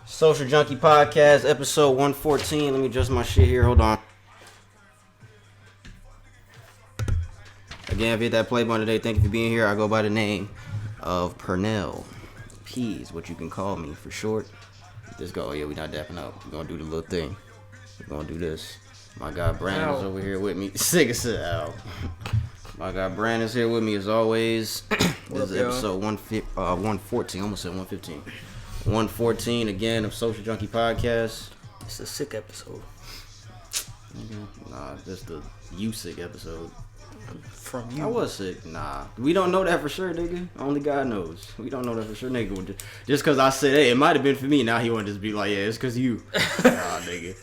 Social Junkie Podcast, episode 114. Let me adjust my shit here. Hold on. Again, if you hit that play button today, thank you for being here. I go by the name of Pernell. P is what you can call me for short. Just go, oh yeah, we not dapping up. We're going to do the little thing. We're going to do this. My guy Brandon's over here with me. Sick as hell. My guy Brandon's here with me as always. This is episode 114. Almost said 115. 114 again of Social Junkie Podcast. It's a sick episode. Nah, that's the you sick episode. From you. I was sick. Nah, we don't know that for sure, nigga. Only God knows. We don't know that for sure, nigga. Just because I said, hey, it might have been for me. Now he want to just be like, yeah, it's because you. Nah, nigga.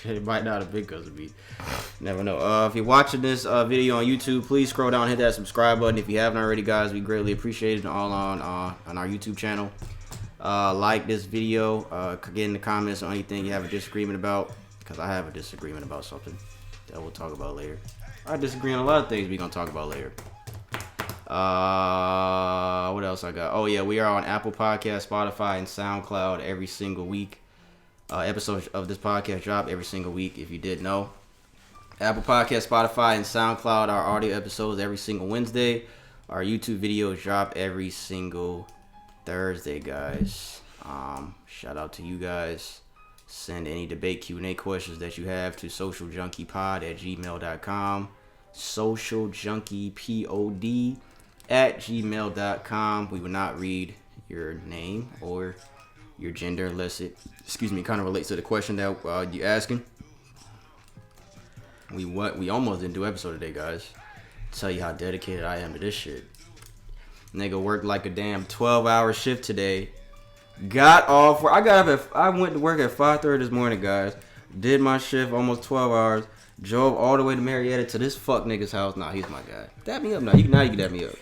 It might not have been because of me. Never know. If you're watching this video on YouTube, please scroll down and hit that subscribe button. If you haven't already, guys, we greatly appreciate it. All on our YouTube channel. Like this video. Get in the comments on anything you have a disagreement about. Because I have a disagreement about something that we'll talk about later. I disagree on a lot of things we're going to talk about later. What else I got? Oh, yeah, we are on Apple Podcast, Spotify, and SoundCloud every single week. Episodes of this podcast drop every single week, if you didn't know. Apple Podcast, Spotify, and SoundCloud are audio episodes every single Wednesday. Our YouTube videos drop every single Thursday, guys. Shout out to you guys. Send any debate Q&A questions that you have to socialjunkiepod@gmail.com. socialjunkiePod@gmail.com. We will not read your name or your gender unless it, kind of relates to the question that you asking. We almost didn't do episode today, guys. Tell you how dedicated I am to this shit. Nigga worked like a damn 12-hour shift today. Got off. I went to work at 5:30 this morning, guys. Did my shift almost 12 hours. Drove all the way to Marietta to this fuck nigga's house. Nah, he's my guy. Dap me up now. You can dap me up.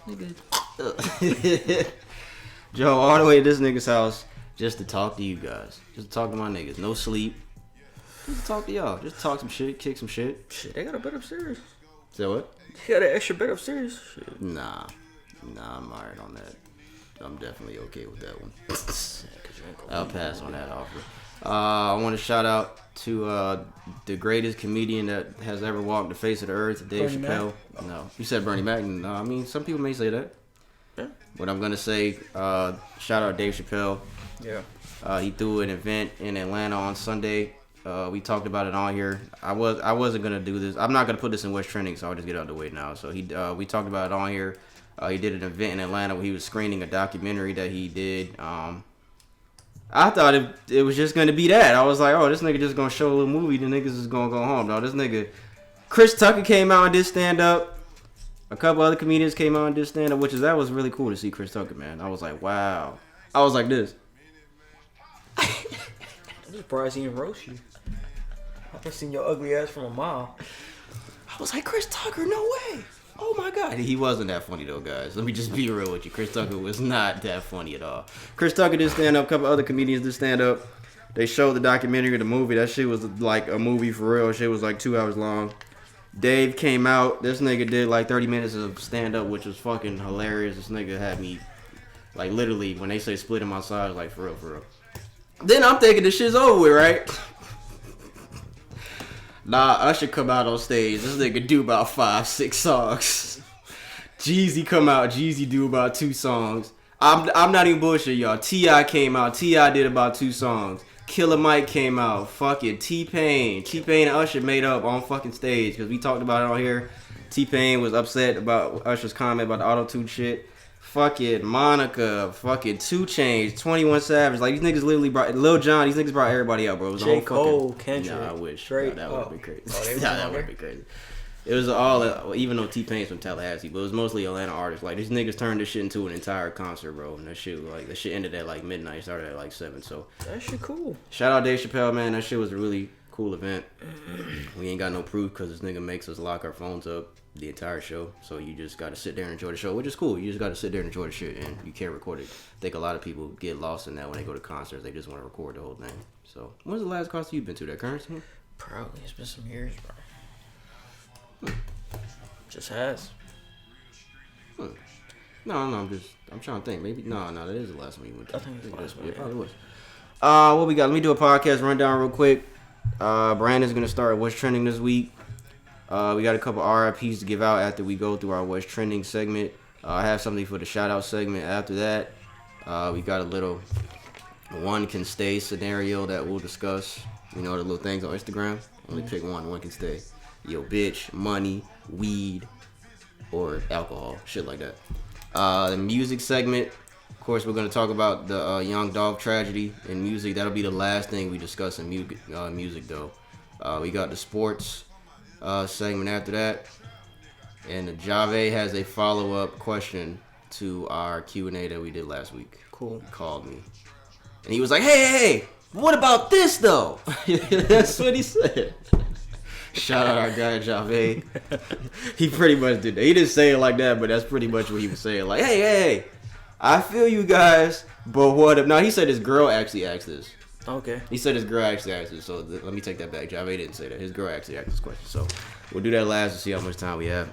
Nigga. Drove all the way to this nigga's house just to talk to you guys. Just to talk to my niggas. No sleep. Just to talk to y'all. Just talk some shit. Kick some shit. Shit, they got a bed upstairs. Say what? They got an extra bed upstairs. Shit. Nah, I'm alright on that. I'm definitely okay with that one. I'll pass on that offer. I want to shout out to the greatest comedian that has ever walked the face of the earth, Dave Chappelle. No, you said Bernie Mac. No, I mean some people may say that. Yeah. But I'm gonna say shout out Dave Chappelle. Yeah. He threw an event in Atlanta on Sunday. We talked about it on here. I wasn't gonna do this. I'm not gonna put this in What's Trending, so I'll just get out of the way now. So we talked about it on here. He did an event in Atlanta where he was screening a documentary that he did. I thought it was just going to be that. I was like, oh, this nigga just going to show a little movie. The niggas is going to go home. No, this nigga, Chris Tucker came out and did stand up. A couple other comedians came out and did stand up, that was really cool to see Chris Tucker, man. I was like, wow. I was like this. I'm surprised he didn't roast you. I've seen your ugly ass from a mile. I was like, Chris Tucker, no way. Oh my God. He wasn't that funny though, guys. Let me just be real with you. Chris Tucker was not that funny at all. Chris Tucker did stand up. A couple other comedians did stand up. They showed the documentary of the movie. That shit was like a movie for real. Shit was like 2 hours long. Dave came out. This nigga did like 30 minutes of stand up, which was fucking hilarious. This nigga had me like literally when they say splitting my sides, like for real. Then I'm thinking this shit's over with, right? Nah, Usher come out on stage. This nigga do about 5-6 songs. Jeezy come out. Jeezy do about 2 songs. I'm not even bullshit, y'all. T.I. came out. T.I. did about 2 songs. Killer Mike came out. Fucking T-Pain. T-Pain and Usher made up on fucking stage. Because we talked about it on here. T-Pain was upset about Usher's comment about the auto-tune shit. Fucking Monica, fucking 2 Chainz, 21 Savage, like these niggas literally brought Lil Jon. These niggas brought everybody out, bro. It was J. Cole, Kendrick, Nah, I wish. Drake. Nah, that would have been crazy. That would have been crazy. It was all, even though T-Pain's from Tallahassee, but it was mostly Atlanta artists. Like these niggas turned this shit into an entire concert, bro. And that shit ended at like midnight, started at like 7. So that shit cool. Shout out Dave Chappelle, man. That shit was a really cool event. We ain't got no proof because this nigga makes us lock our phones up the entire show, so you just gotta sit there and enjoy the show, which is cool. You just gotta sit there and enjoy the shit, and you can't record it. I think a lot of people get lost in that when they go to concerts. They just want to record the whole thing. So, when's the last concert you've been to? That currency? Probably it's been some years, bro. Just has. No, I'm trying to think. Maybe no, that is the last one you went to. I think it's the last one. It probably was. What we got? Let me do a podcast rundown real quick. Brandon's gonna start what's trending this week. We got a couple RIPs to give out after we go through our what's trending segment. I have something for the shoutout segment after that. We got a little one can stay scenario that we'll discuss. You know, the little things on Instagram. Only pick one can stay. Yo, bitch, money, weed, or alcohol, shit like that. The music segment, of course, we're going to talk about the Young Dolph tragedy in music. That'll be the last thing we discuss in music, though. We got the sports segment after that. And Jave has a follow-up question to our Q&A that we did last week. Cool. He called me. And he was like, hey, what about this, though? That's what he said. Shout out our guy, Jave. He pretty much did that. He didn't say it like that, but that's pretty much what he was saying. Like, hey, I feel you guys, but what if... No, he said his girl actually asked this. Okay. He said his girl actually asked this, so let me take that back. Jave didn't say that. His girl actually asked this question. So we'll do that last to see how much time we have.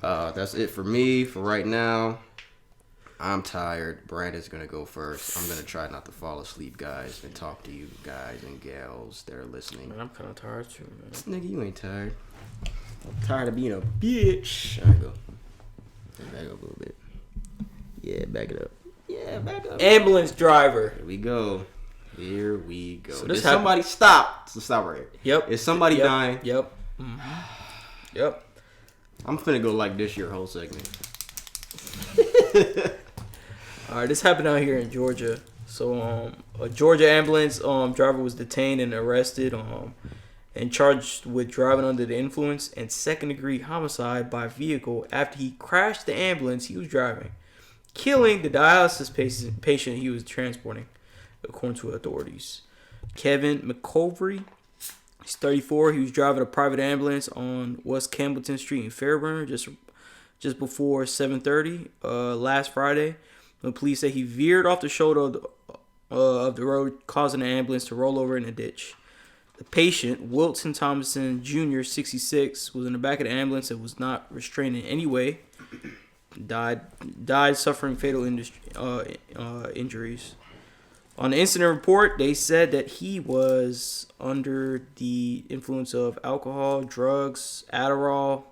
That's it for me for right now. I'm tired. Brandon's going to go first. I'm going to try not to fall asleep, guys, and talk to you guys and gals that are listening. Man, I'm kind of tired too, man. Nigga, you ain't tired. I'm tired of being a bitch. All right, go. Back up a little bit. Yeah, back it up. Yeah, back up. Ambulance driver. Here we go. So this somebody stop. So stop right here. Yep. Is somebody dying? Yep. Mm-hmm. Yep. I'm finna go like this your whole segment. All right, this happened out here in Georgia. So, a Georgia ambulance driver was detained and arrested and charged with driving under the influence and second-degree homicide by vehicle after he crashed the ambulance he was driving, killing the dialysis patient he was transporting, according to authorities. Kevin McCovery, he's 34. He was driving a private ambulance on West Campbellton Street in Fairburn just before 7:30 last Friday. The police say he veered off the shoulder of the road, causing the ambulance to roll over in a ditch. The patient, Wilton Thompson Jr., 66, was in the back of the ambulance and was not restrained in any way. Died suffering fatal injuries. On the incident report, they said that he was under the influence of alcohol, drugs, Adderall,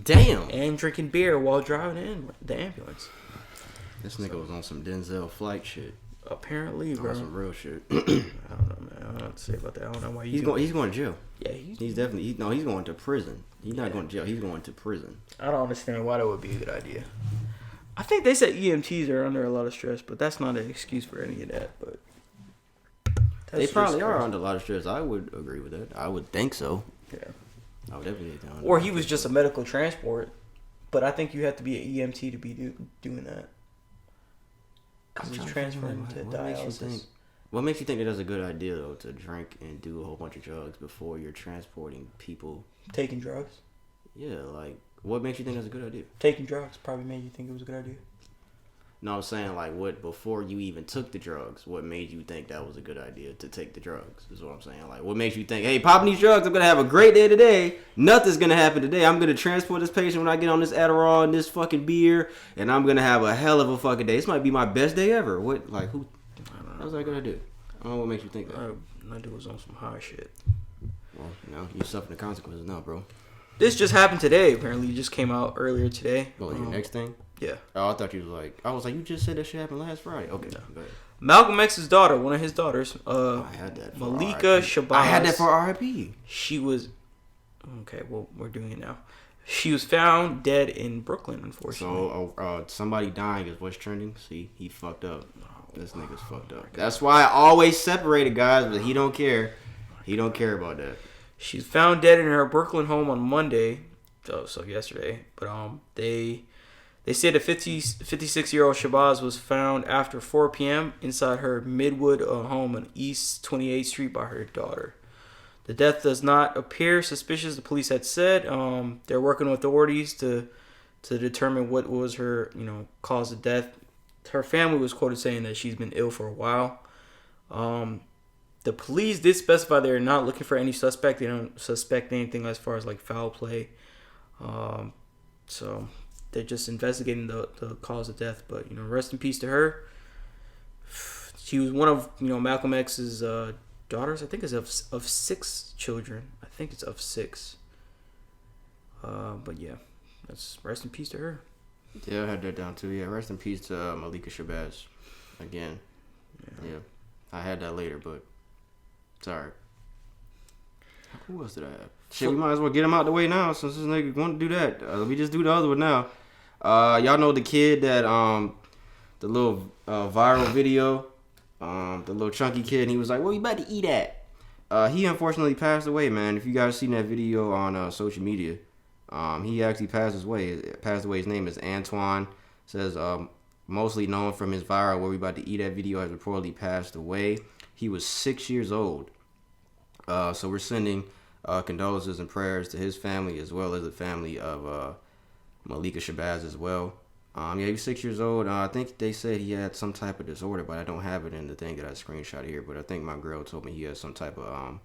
Damn. and drinking beer while driving the ambulance. This nigga was on some Denzel flight shit. Apparently, bro. On some real shit. I don't know, man. I don't know what to say about that. I don't know why He's going to jail. Yeah, he's definitely he's going to prison. He's not going to jail. He's going to prison. I don't understand why that would be a good idea. I think they said EMTs are under a lot of stress, but that's not an excuse for any of that. But they probably are under a lot of stress. I would agree with that. I would think so. Yeah. I would definitely think that. Or he was just a medical transport, but I think you have to be an EMT to be doing that. Because he's transferring to dialysis. What makes you think that that's a good idea, though, to drink and do a whole bunch of drugs before you're transporting people? Taking drugs? Yeah, like, what makes you think that's a good idea? Taking drugs probably made you think it was a good idea. No, I'm saying, like, what, before you even took the drugs, what made you think that was a good idea to take the drugs, is what I'm saying. Like, what makes you think, hey, popping these drugs, I'm going to have a great day today. Nothing's going to happen today. I'm going to transport this patient when I get on this Adderall and this fucking beer, and I'm going to have a hell of a fucking day. This might be my best day ever. What, like, who? I don't know. How's that going to do? I don't know what makes you think that. That dude was on some high shit. Well, you know, you're suffering the consequences now, bro. This just happened today, apparently. It just came out earlier today. Well, your next thing? Yeah. Oh, I thought you was like, you just said that shit happened last Friday. Okay, no. Go ahead. Malcolm X's daughter, one of his daughters, I had that for Malika Shabazz. I had that for RIP. She was, okay, well, we're doing it now. She was found dead in Brooklyn, unfortunately. So, somebody dying is what's trending. See, he fucked up. This nigga's fucked up. That's why I always separated guys, but he don't care. He don't care about that. She's found dead in her Brooklyn home on Monday, so yesterday. But they said a 56-year-old Shabazz was found after 4 p.m. inside her Midwood home on East 28th Street by her daughter. The death does not appear suspicious, the police had said. They're working with authorities to determine what was her, cause of death. Her family was quoted saying that she's been ill for a while. The police did specify they're not looking for any suspect. They don't suspect anything as far as like foul play. So they're just investigating the cause of death. But rest in peace to her. She was one of Malcolm X's daughters. I think it's of 6 children. I think it's of 6. But yeah, that's rest in peace to her. Yeah, I had that down too. Yeah, rest in peace to Malika Shabazz. Again. Yeah. I had that later, but it's alright. Who else did I have? Shit, we might as well get him out the way now since this nigga want to do that. We just do the other one now. Y'all know the kid that, the little viral video, the little chunky kid, and he was like, "What you about to eat at?" He unfortunately passed away, man. If you guys seen that video on social media, he actually passed away. His name is Antoine. Says mostly known from his viral "What we about to eat at" video, has reportedly passed away. He was 6 years old. So we're sending condolences and prayers to his family as well as the family of Malika Shabazz as well. Yeah, he was 6 years old. I think they said he had some type of disorder, but I don't have it in the thing that I screenshot here. But I think my girl told me he has some type of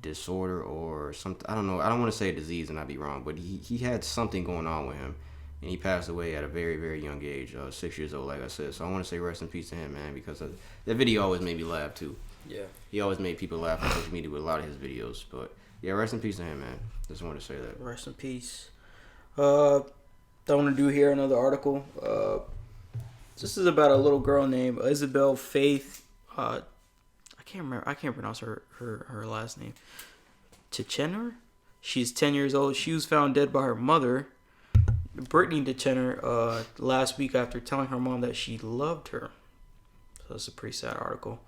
disorder or something. I don't know. I don't want to say a disease and I'd be wrong, but he had something going on with him. And he passed away at a very, very young age, 6 years old, like I said. So I want to say rest in peace to him, man, because that video always made me laugh, too. Yeah. He always made people laugh on social media with a lot of his videos. But, yeah, rest in peace to him, man. Just wanted to say that. Rest in peace. I want to do here another article. This is about a little girl named Isabel Faith. I can't pronounce her last name. Tchenner? She's 10 years old. She was found dead by her mother, Brittany Tchenner, last week after telling her mom that she loved her. So that's a pretty sad article.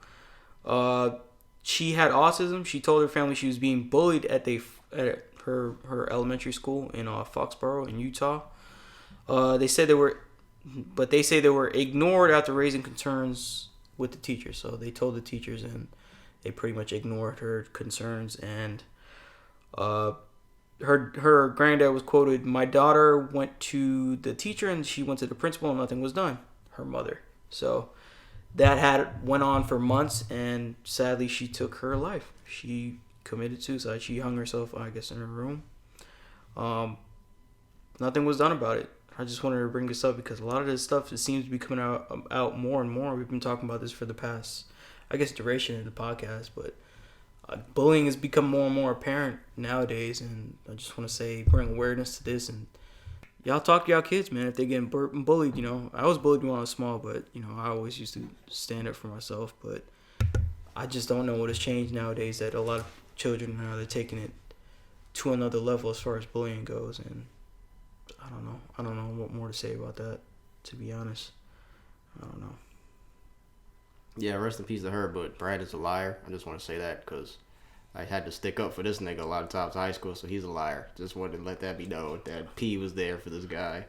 She had autism. She told her family she was being bullied at her elementary school in Foxborough in Utah. They say they were ignored after raising concerns with the teachers. So they told the teachers and they pretty much ignored her concerns. And her granddad was quoted, "My daughter went to the teacher and she went to the principal and nothing was done." Her mother. So that went on for months, and sadly she took her life. She committed suicide. She hung herself, I guess, in her room. Nothing was done about it. I just wanted to bring this up because a lot of this stuff, it seems to be coming out more and more. We've been talking about this for the past, I guess, duration of the podcast, but bullying has become more and more apparent nowadays, and I just want to say, bring awareness to this, and y'all talk to y'all kids, man, if they getting bullied. I was bullied when I was small, but I always used to stand up for myself. But I just don't know what has changed nowadays, that a lot of children now, they're taking it to another level as far as bullying goes, and I don't know what more to say about that, to be honest. I don't know. Yeah, rest in peace to her, but Brad is a liar. I just want to say that because I had to stick up for this nigga a lot of times in high school, so he's a liar. Just wanted to let that be known that P was there for this guy.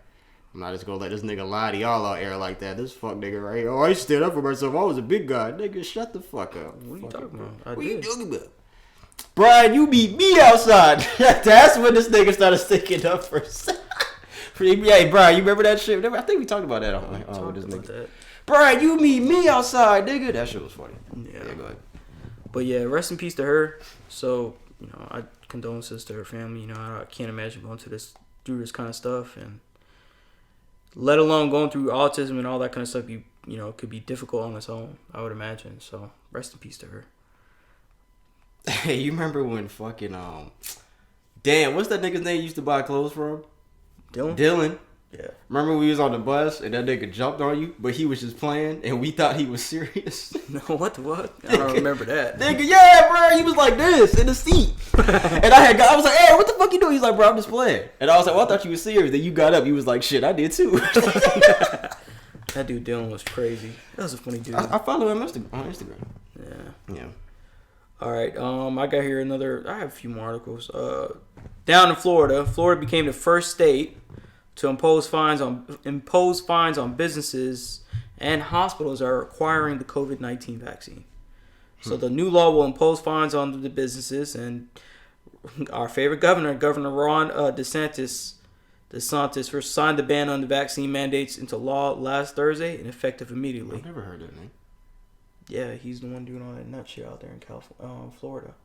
I'm not just going to let this nigga lie to y'all out air like that. This fuck nigga right here. Oh, I stood up for myself. I was a big guy. Nigga, shut the fuck up. What are you talking about? What you talking about? Brian, you beat me outside. That's when this nigga started sticking up for himself. Hey, Brian, you remember that shit? I think we talked about that on this nigga. Brian, you meet me outside, nigga. That shit was funny. Yeah, go ahead. But yeah, rest in peace to her. So, I condolences to her family. I can't imagine going through this kind of stuff, and let alone going through autism and all that kind of stuff. Could be difficult on its own, I would imagine. So, rest in peace to her. Hey, you remember when fucking damn, what's that nigga's name you used to buy clothes from? Dylan. Yeah. Remember we was on the bus and that nigga jumped on you, but he was just playing and we thought he was serious? No, what? I don't remember that. Nigga, yeah, bro. He was like this in the seat. And I was like, hey, what the fuck you doing? He's like, bro, I'm just playing. And I was like, well, I thought you was serious. Then you got up. He was like, shit, I did too. That dude Dylan was crazy. That was a funny dude. I follow him on Instagram. Yeah. All right. I got here I have a few more articles. Down in Florida became the first state to impose fines on businesses and hospitals that are acquiring the COVID-19 vaccine. So the new law will impose fines on the businesses, and our favorite governor, Governor Ron DeSantis, first signed the ban on the vaccine mandates into law last Thursday and effective immediately. I've never heard that name. Yeah, he's the one doing all that nut shit out there in Florida.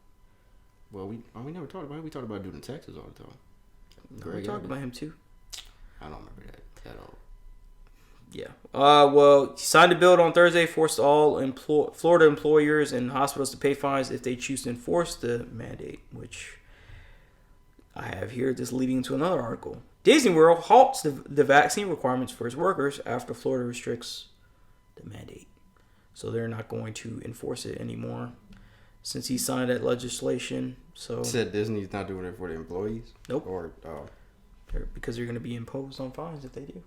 Well, we never talked about it. We talked about it in Texas all the time. We talked about him too. I don't remember that at all. Yeah. Well, he signed a bill on Thursday, forced all Florida employers and hospitals to pay fines if they choose to enforce the mandate, which I have here. This leading to another article. Disney World halts the vaccine requirements for its workers after Florida restricts the mandate. So they're not going to enforce it anymore since he signed that legislation. So said Disney's not doing it for the employees? Nope. Or because they're going to be imposed on fines if they do.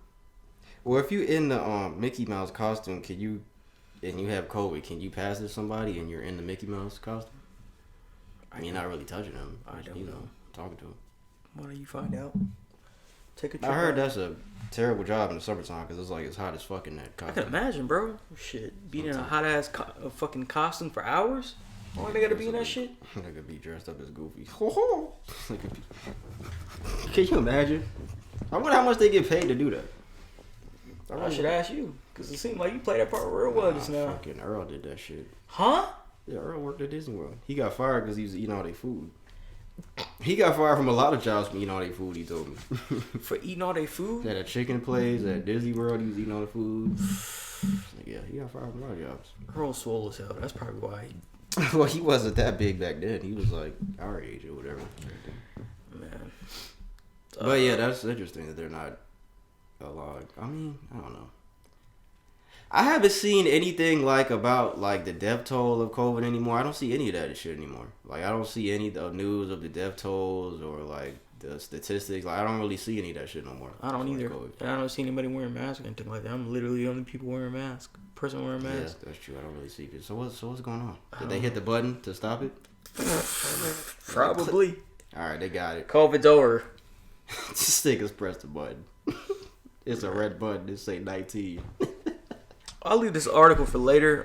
Well, if you're in the Mickey Mouse costume, and you have COVID, can you pass it to somebody and you're in the Mickey Mouse costume? I mean, you're not really touching them. I don't know. Talking to them. Why don't you find out? Take a trip. I heard that's a terrible job in the summertime because it's hot as fuck in that I costume. can imagine, bro. Shit, being in a hot ass fucking costume for hours. Why they gotta be in that shit? They could be dressed up as Goofy. Can you imagine? I wonder how much they get paid to do that. I should ask you, because it seemed like you played that part real well just now. Fucking Earl did that shit. Huh? Yeah, Earl worked at Disney World. He got fired because he was eating all their food. He got fired from a lot of jobs for eating all their food, he told me. For eating all their food? At a chicken place, at Disney World, he was eating all the food. Yeah, he got fired from a lot of jobs. Earl swole as hell. That's probably why. Well, he wasn't that big back then. He was like our age or whatever. Man. But yeah, that's interesting that they're not allowed. I mean, I don't know. I haven't seen anything about the death toll of COVID anymore. I don't see any of that shit anymore. Like, I don't see any of the news of the death tolls or the statistics. Like, I don't really see any of that shit no more. I don't either. I don't see anybody wearing masks or anything like that. I'm literally the only people wearing masks. Person wearing a mask. Yeah, that's true. I don't really see it. So what's going on? Did they hit the button to stop it? Probably. All right, they got it. COVID's over. Just niggas press the button. It's a red button. It say 19. I'll leave this article for later.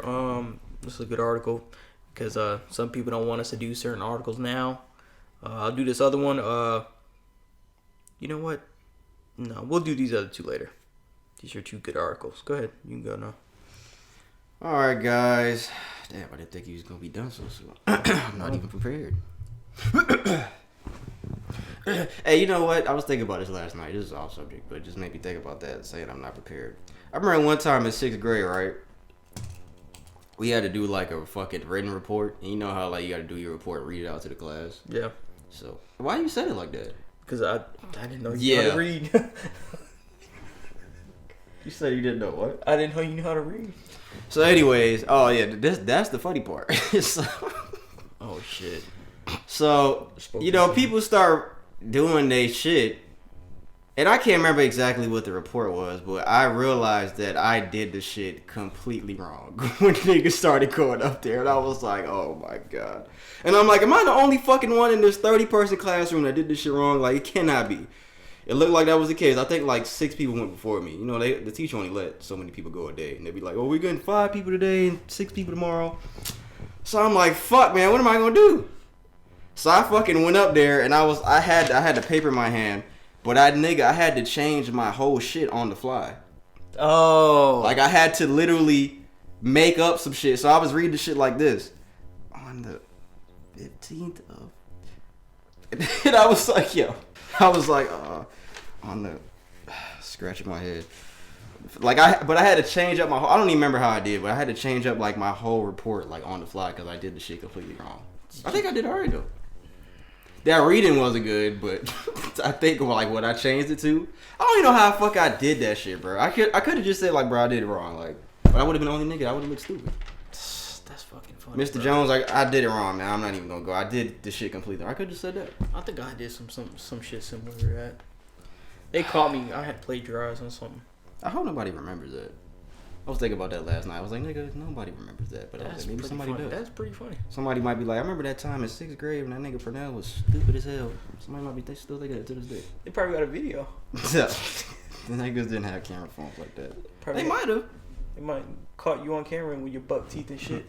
This is a good article because some people don't want us to do certain articles now. I'll do this other one. You know what? No, we'll do these other two later. These are two good articles. Go ahead. You can go now. All right, guys. Damn, I didn't think he was going to be done so soon. I'm not even prepared. Hey, you know what? I was thinking about this last night. This is off subject, but it just made me think about that, saying I'm not prepared. I remember one time in 6th grade, right? We had to do a fucking written report. And you know how you got to do your report and read it out to the class? Yeah. So, why you said it like that? Because I didn't know you knew how to read. You said you didn't know what? I didn't know you knew how to read. So anyways, oh yeah, that's the funny part. So, oh shit. So, people start doing their shit. And I can't remember exactly what the report was, but I realized that I did the shit completely wrong when niggas started going up there. And I was like, oh my God. And I'm like, am I the only fucking one in this 30-person classroom that did this shit wrong? Like, it cannot be. It looked like that was the case. I think 6 people went before me. You know, the teacher only let so many people go a day. And they'd be like, oh, we're getting 5 people today and 6 people tomorrow. So I'm like, fuck, man, what am I going to do? So I fucking went up there and I had the paper in my hand. But I had to change my whole shit on the fly. Oh. I had to literally make up some shit. So I was reading the shit like this. On the 15th of... And I was like, on the... Scratching my head. But I had to change up my whole... I don't even remember how I did, but I had to change up my whole report on the fly because I did the shit completely wrong. I think I did alright though. That reading wasn't good, but I think what I changed it to. I don't even know how the fuck I did that shit, bro. I could have just said bro, I did it wrong. But I would have been the only nigga. I would have looked stupid. That's fucking funny. Mr. Bro. Jones, I did it wrong, man. I'm not even gonna go. I did the shit completely. I could have just said that. I think I did some shit similar to that. They caught me. I had plagiarized on something. I hope nobody remembers that. I was thinking about that last night. I was like, nigga, nobody remembers that. But I was like, maybe somebody does. That's pretty funny. Somebody might be like, I remember that time in 6th grade when that nigga Purnell was stupid as hell. Somebody might be still thinking that to this day. They probably got a video. The niggas didn't have camera phones like that. They might have. They might caught you on camera with your buck teeth and shit.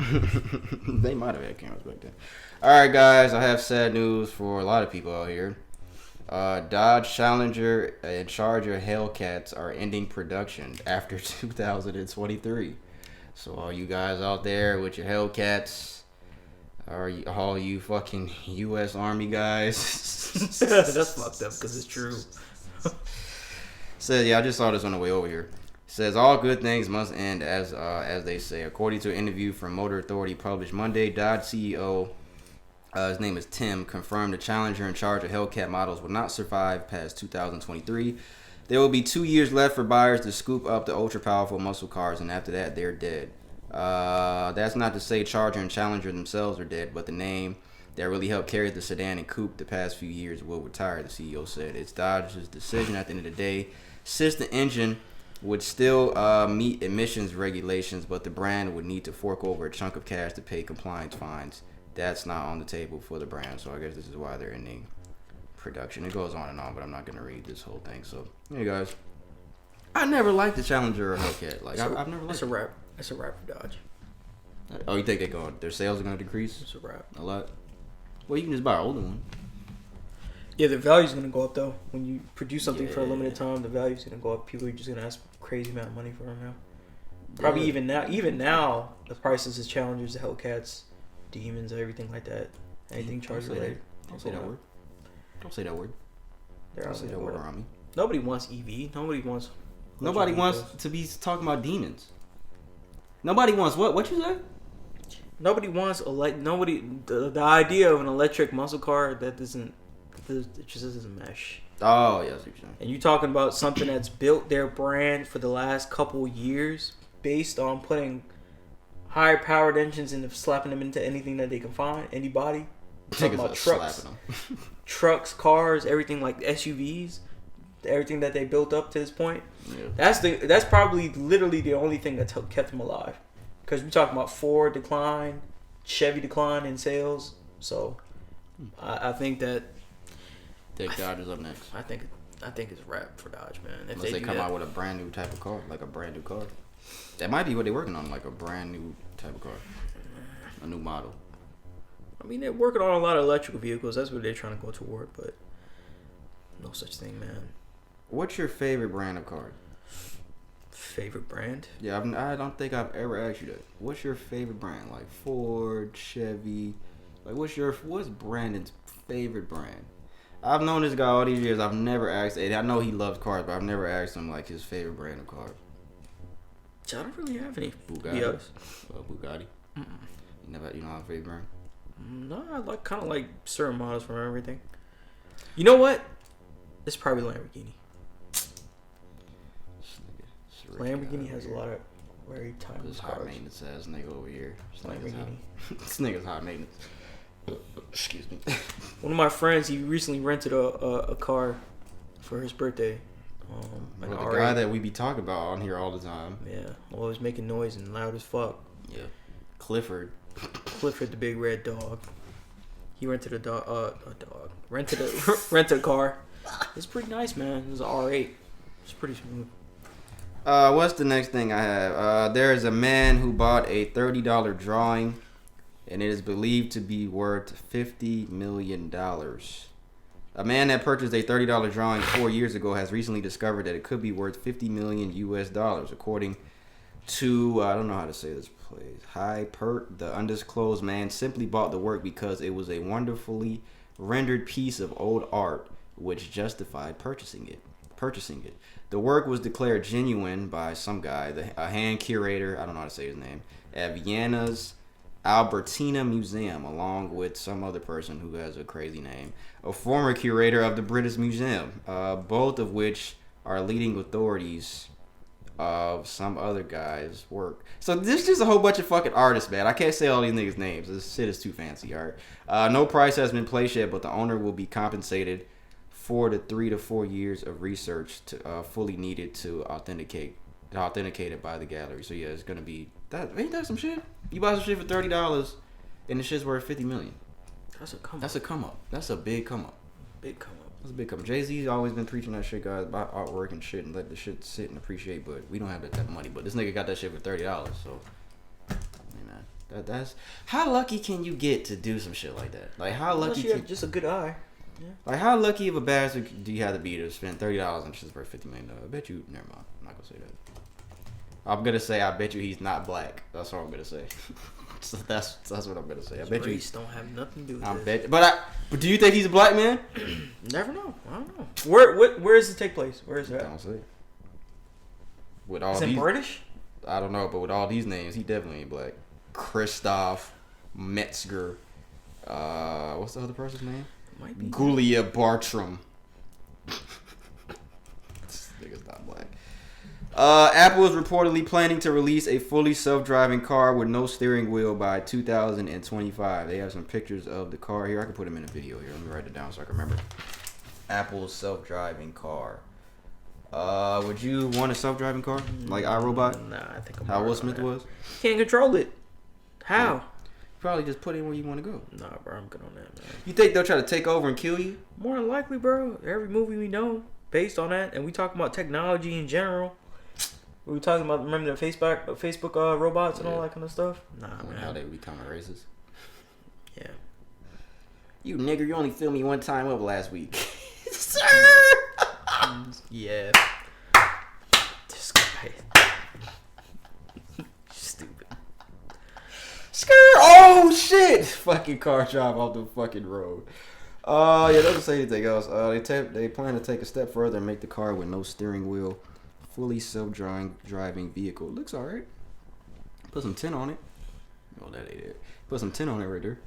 They might have had cameras back then. Alright, guys, I have sad news for a lot of people out here. Dodge Challenger and Charger Hellcats are ending production after 2023. So all you guys out there with your Hellcats, all you fucking U.S. Army guys. That's fucked up because it's true. Says, yeah, I just saw this on the way over here. Says all good things must end, as they say. According to an interview from Motor Authority published Monday, Dodge CEO, his name is Tim, confirmed the Challenger in charge of Hellcat models will not survive past 2023. There will be 2 years left for buyers to scoop up the ultra-powerful muscle cars, and after that, they're dead. That's not to say Charger and Challenger themselves are dead, but the name that really helped carry the sedan and coupe the past few years will retire, the CEO said. It's Dodge's decision at the end of the day. Since the engine would still meet emissions regulations, but the brand would need to fork over a chunk of cash to pay compliance fines. That's not on the table for the brand, so I guess this is why they're ending production. It goes on and on, but I'm not going to read this whole thing. So, hey guys, I never liked the Challenger or Hellcat. Like, I've never liked it. It's a wrap for Dodge. Oh, you think their sales are going to decrease? It's a wrap. A lot? Well, you can just buy an older one. Yeah, the value's going to go up, though. When you produce something for a limited time, the value's going to go up. People are just going to ask a crazy amount of money for them now. Probably even now, the prices of Challengers, the Hellcats, Demons, everything like that. Anything Charger related. Don't say that word. Don't say that word. Don't say that word around me. Nobody wants EV. Nobody wants to be talking about demons. Nobody wants what? What you say? Nobody wants the idea of an electric muscle car that doesn't. It just doesn't mesh. Oh, yes. And you're talking about something that's built their brand for the last couple years based on putting higher powered engines and slapping them into anything that they can find, anybody. Talking about trucks, cars, everything like SUVs, everything that they built up to this point. Yeah. That's probably literally the only thing that kept them alive. Because we're talking about Ford decline, Chevy decline in sales. So I think that. Take Dodge is up next. I think it's a wrap for Dodge, man. Unless they come out with a brand new type of car, like a brand new car. That might be what they're working on, like a brand new type of car, a new model. I mean, they're working on a lot of electrical vehicles. That's what they're trying to go toward, but no such thing, man. What's your favorite brand of car? Favorite brand? Yeah, I don't think I've ever asked you that. What's your favorite brand? Like Ford, Chevy. Like, what's Brandon's favorite brand? I've known this guy all these years. I've never asked. I know he loves cars, but I've never asked him like his favorite brand of cars. I don't really have any. Bugatti. Bugatti. Mm-mm. You don't have a favorite brand? No, I kind of like certain models from everything. You know what? It's probably Lamborghini. Lamborghini has a lot of very timeless cars. High maintenance ass nigga over here. Lamborghini. This nigga's high maintenance. Excuse me. One of my friends, he recently rented a car for his birthday. The guy that we be talking about on here all the time. Yeah, always making noise and loud as fuck. Yeah, Clifford the big red dog. He rented rented a car. It's pretty nice, man. It was an R8. It's pretty smooth. What's the next thing I have? There is a man who bought a $30 drawing, and it is believed to be worth $50 million. A man that purchased a $30 drawing 4 years ago has recently discovered that it could be worth $50 million US, according to I don't know how to say this place. The undisclosed man simply bought the work because it was a wonderfully rendered piece of old art, which justified purchasing it. The work was declared genuine by some guy, a hand curator, I don't know how to say his name, at Vienna's Albertina Museum, along with some other person who has a crazy name, a former curator of the British Museum, both of which are leading authorities of some other guy's work. So this is just a whole bunch of fucking artists, man. I can't say all these niggas' names. This shit is too fancy, alright? No price has been placed yet, but the owner will be compensated for the 3 to 4 years of research to fully needed to authenticate it by the gallery. So yeah, it's gonna be that. Ain't that some shit? You buy some shit for $30 and the shit's worth $50 million. That's a come up. That's a big come up. That's a big come up. Jay-Z's always been preaching that shit, guys, about artwork and shit, and let the shit sit and appreciate. But we don't have that type of money. But this nigga got that shit for $30. So, man, that's how lucky can you get to do some shit like that? Like how lucky? You have just a good eye. Yeah. Like how lucky of a bastard do you have to be to spend $30 and shit's worth $50 million? I bet you. Never mind. I'm not gonna say that. I'm gonna say I bet you he's not black. That's what I'm gonna say. So that's what I'm gonna say. I bet race don't have nothing to do with it. But do you think he's a black man? Never know. I don't know. Where does it take place? Where is it at? I don't say it. with all Is it British? I don't know, but with all these names, he definitely ain't black. Christoph Metzger. What's the other person's name? Might be. Gulia Bartram. This nigga's not black. Apple is reportedly planning to release a fully self-driving car with no steering wheel by 2025. They have some pictures of the car here. I can put them in a video here. Let me write it down so I can remember. Apple's self-driving car. Would you want a self-driving car like iRobot? Nah, I think I'm how Will Smith was. Can't control it. How? Yeah. Probably just put it where you want to go. Nah, bro, I'm good on that, man. You think they'll try to take over and kill you? More than likely, bro. Every movie we know based on that, and we talking about technology in general. We were talking about, remember the Facebook robots and all that kind of stuff? Nah, man. How they become racist. Yeah. You nigger, you only filmed me one time up last week. Sir! Yeah. This guy. Stupid. Skirt! Oh, shit! Fucking car drive off the fucking road. Yeah, doesn't say anything else. They plan to take a step further and make the car with no steering wheel. Fully self-driving vehicle. Looks alright. Put some tint on it. Oh, that ain't it. Put some tint on it right there.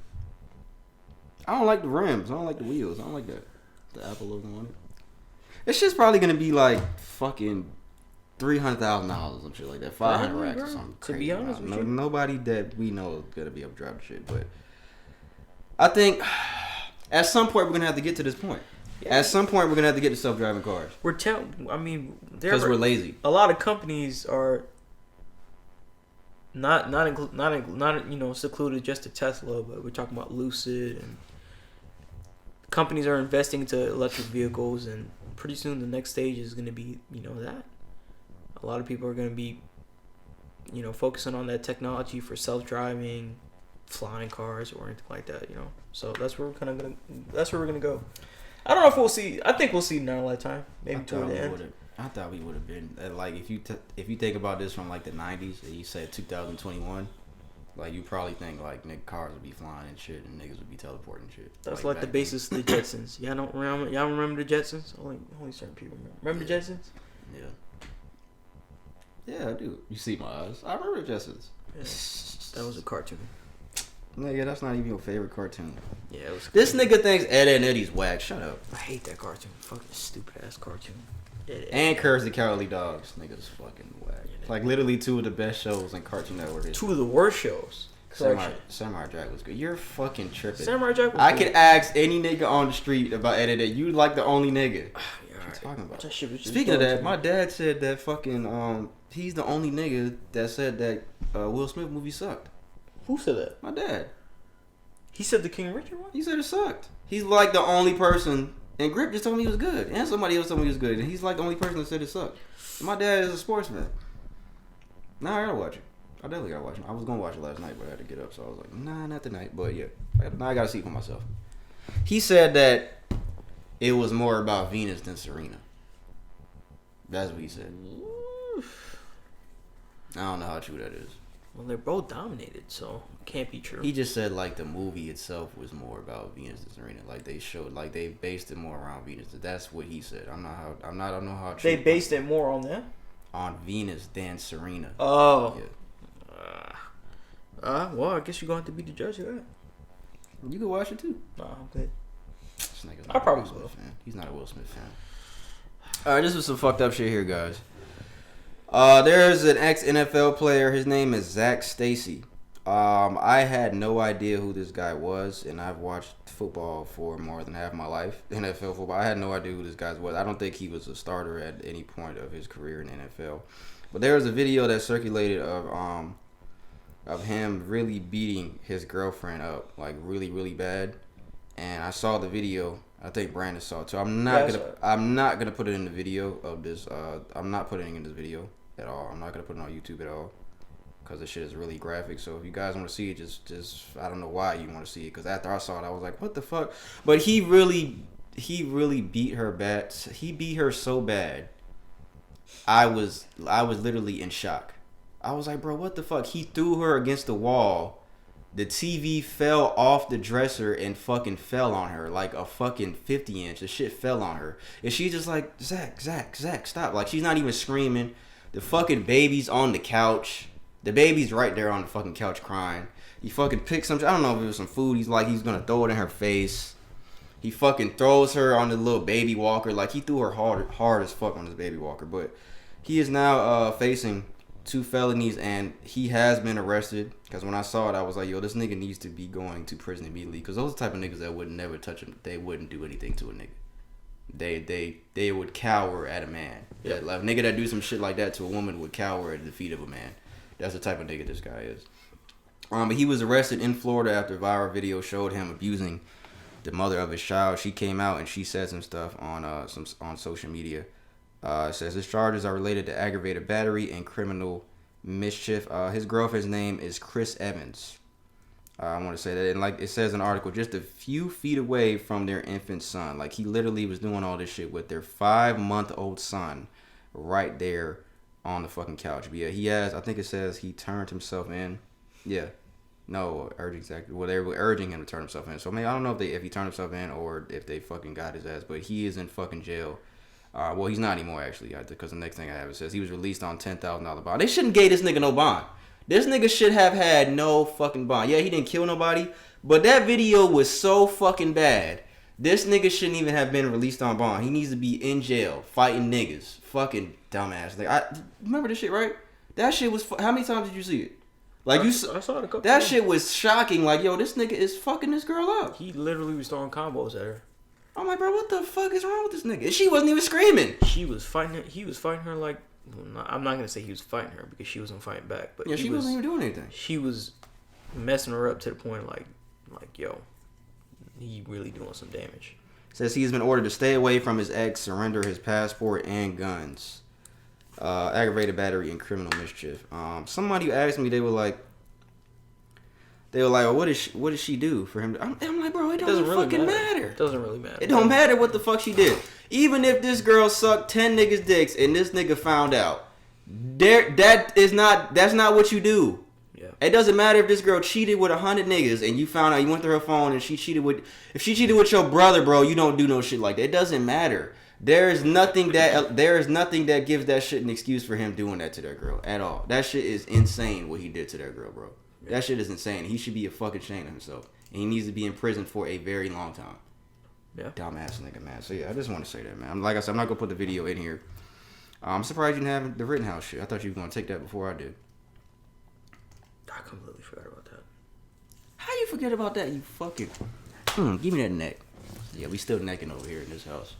I don't like the rims. I don't like the wheels. I don't like that. The Apple logo on it. This shit's probably gonna be like fucking $300,000 or some shit like that. 500 racks or something. To be honest with you, nobody that we know is gonna be able to drive the shit. But I think at some point we're gonna have to get to this point. Yeah. At some point we're gonna have to get to self-driving cars. Because we're lazy. A lot of companies are not secluded just to Tesla, but we're talking about Lucid, and companies are investing into electric vehicles, and pretty soon the next stage is going to be that a lot of people are going to be focusing on that technology for self-driving flying cars or anything like that, so that's where we're gonna go. I don't know if we'll see. I think we'll see in our lifetime, maybe toward the end. I thought we would have been like if you think about this from like the 90s and you said 2021, like you probably think like cars would be flying and shit and niggas would be teleporting and shit. That's like the basis of the Jetsons. Y'all remember the Jetsons? Only certain people remember the Jetsons. Yeah, I do. You see my eyes. I remember the Jetsons. Yeah. That was a cartoon. Nigga, that's not even your favorite cartoon. Yeah, it was. This nigga thinks Ed and Eddie's whack. Shut up. I hate that cartoon. Fucking stupid ass cartoon. And Courage the Cowardly Dogs. Niggas fucking whack. Like literally two of the best shows in Cartoon Network. Two of the worst shows. Samurai Jack was good. You're fucking tripping. Samurai Jack was I good. could ask any nigga on the street about Ed and Eddie. You like the only nigga. What you talking about? Speaking of that, my dad said that fucking he's the only nigga that said that Will Smith movie sucked. Who said that? My dad. He said the King Richard one? He said it sucked. He's like the only person. And Grip just told me he was good. And somebody else told me he was good. And he's like the only person that said it sucked. My dad is a sportsman. Now I gotta watch it. I definitely gotta watch it. I was gonna watch it last night, but I had to get up. So I was like, nah, not tonight. But yeah, now I gotta see it for myself. He said that it was more about Venus than Serena. That's what he said. I don't know how true that is. Well, they're both dominated, so it can't be true. He just said like the movie itself was more about Venus than Serena. Like they based it more around Venus. That's what he said. I don't know how true. They based it more on that? On Venus than Serena. Oh. Yeah. Well, I guess you're going to have to be the judge of that. You can watch it too. Nah, I'm good. I probably will. He's not a Will Smith fan. Alright, this was some fucked up shit here, guys. There's an ex-NFL player. His name is Zach Stacy. I had no idea who this guy was, and I've watched football for more than half my life, NFL football. I had no idea who this guy was. I don't think he was a starter at any point of his career in the NFL. But there was a video that circulated of him really beating his girlfriend up, like really, really bad. And I saw the video. I think Brandon saw it too. I'm not gonna put it in the video of this. I'm not putting it in this video at all. I'm not gonna put it on YouTube at all because this shit is really graphic. So if you guys want to see it, just I don't know why you want to see it, because after I saw it, I was like, what the fuck? But he really beat her bad. He beat her so bad. I was literally in shock. I was like, bro, what the fuck? He threw her against the wall. The TV fell off the dresser and fucking fell on her like a fucking 50-inch. The shit fell on her. And she's just like, Zach, stop. Like, she's not even screaming. The fucking baby's on the couch. The baby's right there on the fucking couch crying. He fucking picks some, I don't know if it was some food. He's gonna throw it in her face. He fucking throws her on the little baby walker. Like, he threw her hard as fuck on this baby walker. But he is now facing 2 felonies, and he has been arrested. Because when I saw it, I was like, yo, this nigga needs to be going to prison immediately. Because those are the type of niggas that would never touch him. They wouldn't do anything to a nigga. They would cower at a man. Yeah, like, a nigga that do some shit like that to a woman would cower at the feet of a man. That's the type of nigga this guy is. But he was arrested in Florida after a viral video showed him abusing the mother of his child. She came out and she said some stuff on social media. It says his charges are related to aggravated battery and criminal mischief. His girlfriend's name is Chris Evans. I want to say that, and like it says in the article, just a few feet away from their infant son. Like, he literally was doing all this shit with their 5-month-old son right there on the fucking couch. But yeah, he has, I think it says he turned himself in. Yeah. No, exactly. Well, they were urging him to turn himself in. So, I don't know if he turned himself in or if they fucking got his ass, but he is in fucking jail. Well, he's not anymore, actually, because the next thing I have, it says he was released on $10,000 bond. They shouldn't give this nigga no bond. This nigga should have had no fucking bond. Yeah, he didn't kill nobody, but that video was so fucking bad. This nigga shouldn't even have been released on bond. He needs to be in jail fighting niggas. Fucking dumbass. Like, I remember this shit, right? That shit was. How many times did you see it? Like, I saw it a couple times. Shit was shocking. Like, yo, this nigga is fucking this girl up. He literally was throwing combos at her. I'm like, bro, what the fuck is wrong with this nigga? And she wasn't even screaming. She was fighting her. He was fighting her like. I'm not gonna say he was fighting her because she wasn't fighting back. But yeah, she wasn't even doing anything. She was messing her up to the point like yo, he really doing some damage. Says he has been ordered to stay away from his ex, surrender his passport and guns. Aggravated battery and criminal mischief. Somebody asked me, they were like, well, what did she do for him? I'm like, bro, it doesn't really fucking matter. It doesn't really matter. It don't matter what the fuck she did. Even if this girl sucked 10 niggas' dicks and this nigga found out, that's not what you do. Yeah. It doesn't matter if this girl cheated with 100 niggas and you found out, you went to her phone and if she cheated with your brother, bro, you don't do no shit like that. It doesn't matter. There is nothing that gives that shit an excuse for him doing that to that girl at all. That shit is insane what he did to that girl, bro. Yeah. That shit is insane. He should be a fucking ashamed of himself. And he needs to be in prison for a very long time. Yeah. Dumbass nigga, man. So yeah, I just want to say that, man. Like I said, I'm not gonna put the video in here. I'm surprised you didn't have the Rittenhouse shit. I thought you were gonna take that before I did. I completely forgot about that. How you forget about that? You fucking. Give me that neck. Yeah, we still necking over here in this house.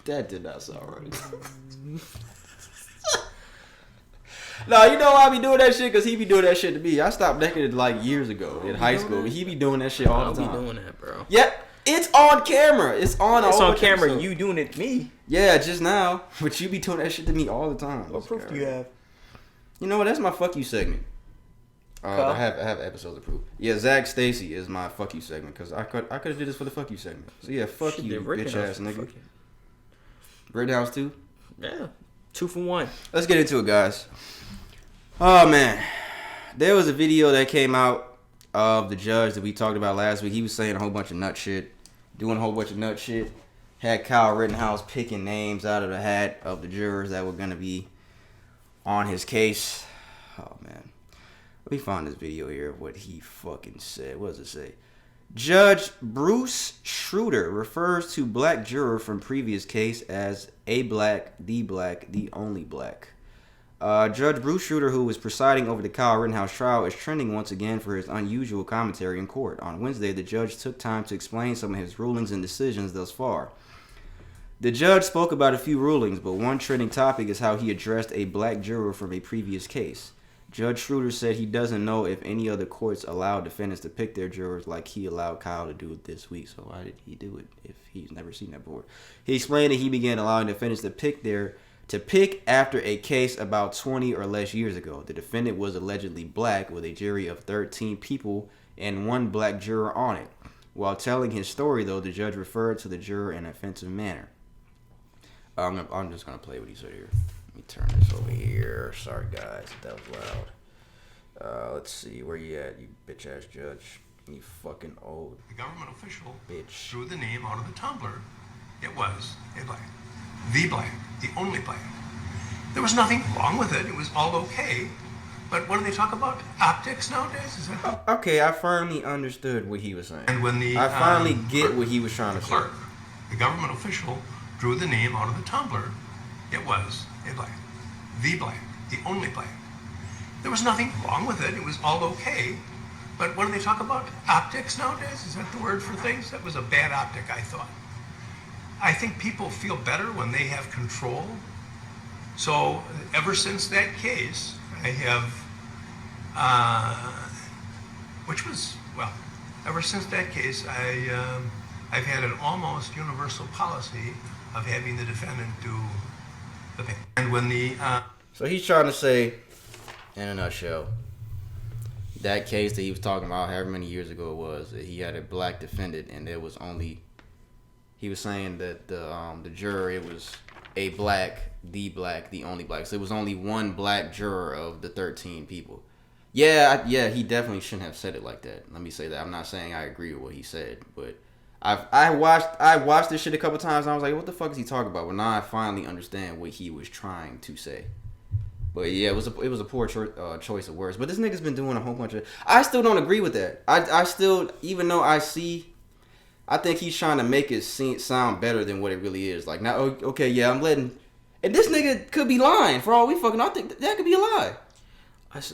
That did not sound right. No, you know why I be doing that shit? Because he be doing that shit to me. I stopped necking like years ago in high school. He be doing that shit all the time. I be doing that, bro. Yeah, it's on camera. It's on camera. Episode. You doing it to me. Yeah, just now. But you be doing that shit to me all the time. What proof do you have? You know what? That's my fuck you segment. I have episodes of proof. Yeah, Zach Stacy is my fuck you segment because I could have did this for the fuck you segment. So yeah, fuck you, bitch ass nigga. Rittenhouse too? Yeah, 2 for 1. Let's get into it, guys. Oh man, there was a video that came out of the judge that we talked about last week. He was saying a whole bunch of nut shit, doing a whole bunch of nut shit. Had Kyle Rittenhouse picking names out of the hat of the jurors that were gonna be on his case. Oh man. Let me find this video here of what he fucking said. What does it say? Judge Bruce Schroeder refers to black juror from previous case as a black, the only black. Judge Bruce Schroeder, who was presiding over the Kyle Rittenhouse trial, is trending once again for his unusual commentary in court. On Wednesday, the judge took time to explain some of his rulings and decisions thus far. The judge spoke about a few rulings, but one trending topic is how he addressed a black juror from a previous case. Judge Schroeder said he doesn't know if any other courts allow defendants to pick their jurors like he allowed Kyle to do it this week. So why did he do it if he's never seen that before? He explained that he began allowing defendants to pick after a case about 20 or less years ago. The defendant was allegedly black with a jury of 13 people and one black juror on it. While telling his story, though, the judge referred to the juror in an offensive manner. I'm just going to play what he said here. Let me turn this over here. Sorry, guys, if that was loud. Let's see. Where you at, you bitch-ass judge? You fucking old The government official bitch. threw the name out of the tumbler. It was a black. The only black. There was nothing wrong with it. It was all okay. But what do they talk about? Optics nowadays? Is that okay, I finally understood what he was saying. And when I finally get what he was trying to say. The government official, drew the name out of the tumbler, it was a black. The black. The only black. There was nothing wrong with it. It was all okay. But what do they talk about? Optics nowadays? Is that the word for things? That was a bad optic, I thought. I think people feel better when they have control. So ever since that case, I have, ever since that case, I've had an almost universal policy of having the defendant do the pain. And when So he's trying to say, in a nutshell, that case that he was talking about, however many years ago it was, that he had a black defendant, and there was only, he was saying that the juror, it was a black, the only black. So it was only one black juror of the 13 people. Yeah, he definitely shouldn't have said it like that. Let me say that. I'm not saying I agree with what he said, but I watched this shit a couple times, and I was like, what the fuck is he talking about? But now I finally understand what he was trying to say. But yeah, it was a poor choice of words. But this nigga's been doing a whole bunch of... I still don't agree with that. I still, even though I think he's trying to make it sound better than what it really is. Like, now, okay, yeah, I'm letting... And this nigga could be lying for all we fucking... I think that could be a lie.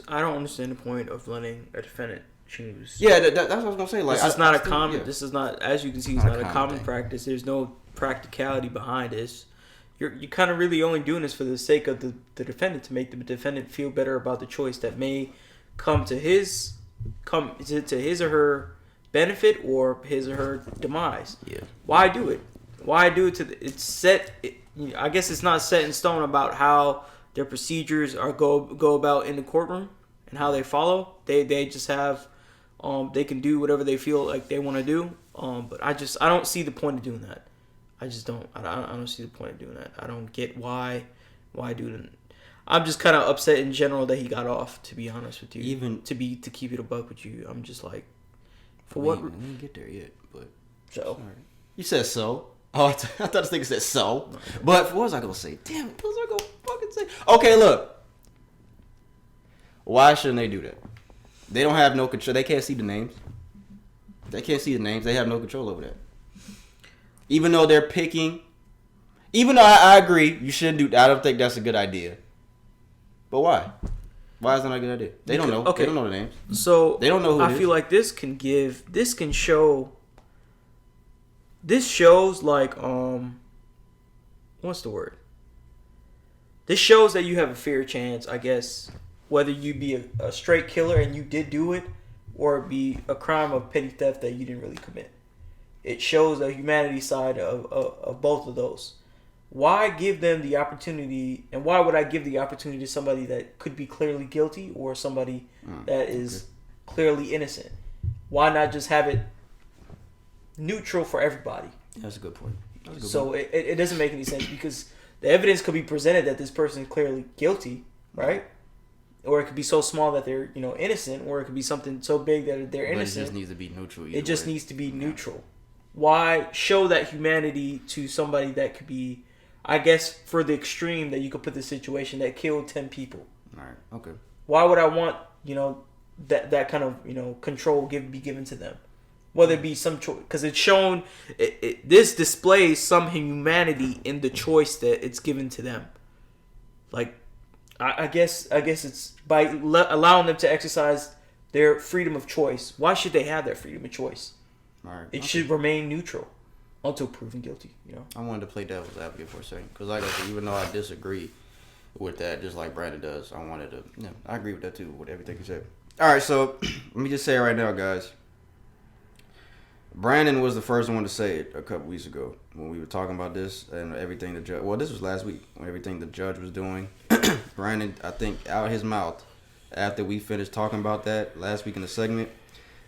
I don't understand the point of letting a defendant choose. Yeah, that's what I was gonna say. Like, this is not a common... Yeah. This is not... As you can see, it's not a common practice. There's no practicality behind this. You're kind of really only doing this for the sake of the defendant, to make the defendant feel better about the choice that may come to his or her benefit or his or her demise. Yeah. Why do it? Why do it it's set? I guess it's not set in stone about how their procedures are go about in the courtroom and how they follow. They just have they can do whatever they feel like they want to do. But I don't see the point of doing that. I just don't. I don't see the point of doing that. I don't get why do it. I'm just kind of upset in general that he got off. To be honest with you, even to keep it a buck with you, I'm just like, for what? We didn't get there yet, but so sorry. You said so. Oh, I thought this nigga said so. No. But what was I gonna say? Damn it, what was I gonna fucking say? Okay, look. Why shouldn't they do that? They don't have no control. They can't see the names. They have no control over that. Even though they're picking, even though I agree, you shouldn't do. I don't think that's a good idea. But why? Why is that not a good idea? They don't know. Okay. They don't know the names. So they don't know who. I feel like this shows like what's the word? This shows that you have a fair chance, I guess, whether you be a straight killer and you did do it, or it be a crime of petty theft that you didn't really commit. It shows the humanity side of both of those. Why give them the opportunity, and why would I give the opportunity to somebody that could be clearly guilty or somebody that is clearly innocent? Why not just have it neutral for everybody? That's a good point. So it doesn't make any sense, because the evidence could be presented that this person is clearly guilty, right? Or it could be so small that they're innocent, or it could be something so big that they're innocent. But it just needs to be neutral. It just needs to be neutral. Why show that humanity to somebody that could be, I guess, for the extreme that you could put the situation that killed 10 people? All right. Okay. Why would I want that kind of control be given to them? Whether it be some choice, because it's shown this displays some humanity in the choice that it's given to them. Like, I guess it's by allowing them to exercise their freedom of choice. Why should they have that freedom of choice? All right. It should remain neutral until proven guilty. I wanted to play devil's advocate for a second, because like I said, even though I disagree with that, just like Brandon does, I wanted to. I agree with that too, with everything you said. All right, so let me just say it right now, guys. Brandon was the first one to say it a couple weeks ago when we were talking about this and everything the judge. Well, this was last week when everything the judge was doing. Brandon, I think, out his mouth after we finished talking about that last week in the segment,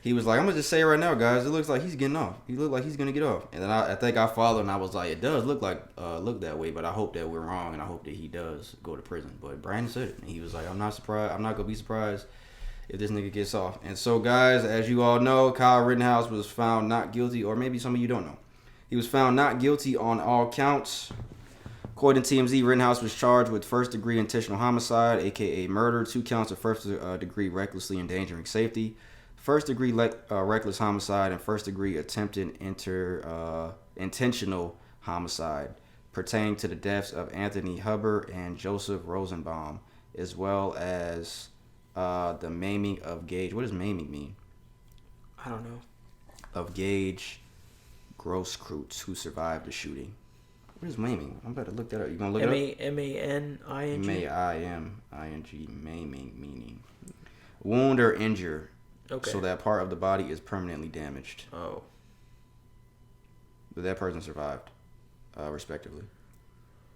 he was like, "I'm gonna just say it right now, guys. It looks like he's getting off. He looked like he's gonna get off." And then I think I followed and I was like, "It does look that way, but I hope that we're wrong and I hope that he does go to prison." But Brandon said it, and he was like, "I'm not surprised. I'm not gonna be surprised if this nigga gets off." And so, guys, as you all know, Kyle Rittenhouse was found not guilty, or maybe some of you don't know. He was found not guilty on all counts. According to TMZ, Rittenhouse was charged with first-degree intentional homicide, aka murder, 2 counts of first-degree recklessly endangering safety, first-degree reckless homicide, and first-degree attempted intentional homicide, pertaining to the deaths of Anthony Hubbard and Joseph Rosenbaum, as well as the maiming of Gage. What does maiming mean? I don't know. Of Gage Grosskreutz, who survived the shooting. What is maiming? I'm about to look that up. You gonna look it up? M-A-N-I-N-G? M-A-I-M-I-N-G. Maiming, meaning wound or injure, so that part of the body is permanently damaged. Oh. But that person survived, respectively.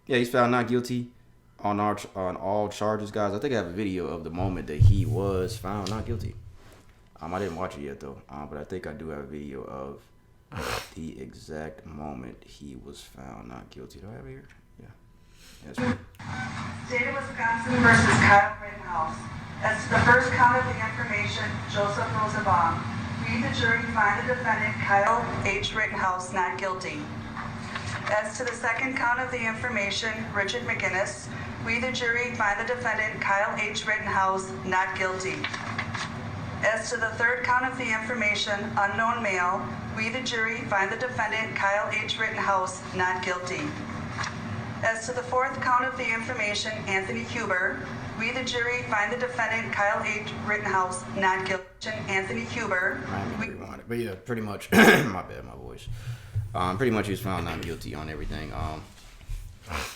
Yeah, he's found not guilty on all charges, guys. I think I have a video of the moment that he was found not guilty. I didn't watch it yet though, but I think I do have a video of the exact moment he was found not guilty. Do I have it here? Yeah. That's right. State of Wisconsin versus Kyle Rittenhouse. As to the first count of the information, Joseph Rosenbaum. We, the jury, find the defendant, Kyle H. Rittenhouse, not guilty. As to the second count of the information, Richard McGinnis. We, the jury, find the defendant, Kyle H. Rittenhouse, not guilty. As to the third count of the information, unknown male, we, the jury, find the defendant, Kyle H. Rittenhouse, not guilty. As to the fourth count of the information, Anthony Huber, we, the jury, find the defendant, Kyle H. Rittenhouse, not guilty. Anthony Huber. But yeah, pretty much. My bad, my voice. Pretty much he was found not guilty on everything.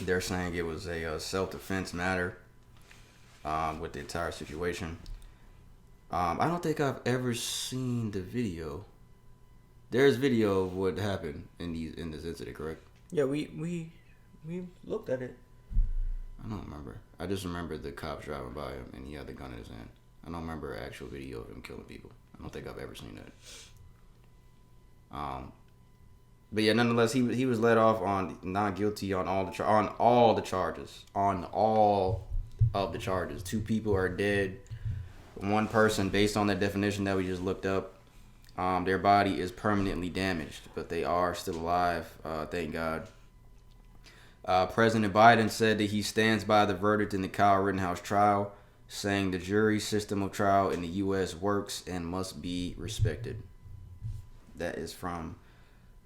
They're saying it was a self-defense matter with the entire situation. I don't think I've ever seen the video. There's video of what happened in this incident, correct? Yeah, we looked at it. I don't remember. I just remember the cops driving by him and he had the gun in his hand. I don't remember an actual video of him killing people. I don't think I've ever seen that. But yeah, nonetheless, he was let off on not guilty on all the charges. On all of the charges. 2 people are dead. 1 person, based on that definition that we just looked up, their body is permanently damaged, but they are still alive. Thank God. President Biden said that he stands by the verdict in the Kyle Rittenhouse trial, saying the jury system of trial in the U.S. works and must be respected. That is from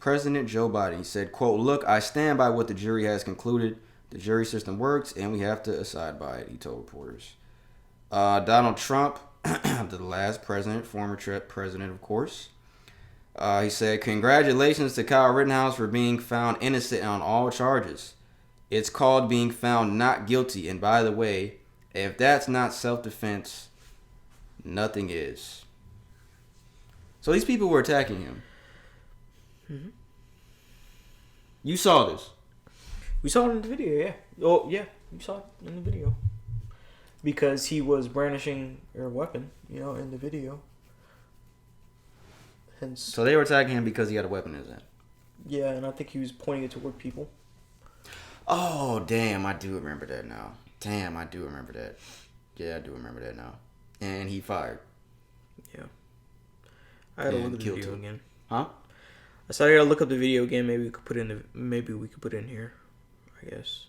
President Joe Biden. He said, quote, "Look, I stand by what the jury has concluded. The jury system works and we have to abide by it," he told reporters. Donald Trump, the last president, former president, of course. He said, "Congratulations to Kyle Rittenhouse for being found innocent on all charges. It's called being found not guilty. And by the way, if that's not self-defense, nothing is." So these people were attacking him. Mm-hmm. You saw this. We saw it in the video, yeah. Oh, yeah, we saw it in the video. Because he was brandishing a weapon, in the video. Hence. So they were attacking him because he had a weapon in his hand. Yeah, and I think he was pointing it toward people. Oh, damn, I do remember that now. Damn, I do remember that. Yeah, I do remember that now. And he fired. Yeah. I gotta look at the video again. Huh? I said I gotta look up the video again. Maybe we could put it in here, I guess.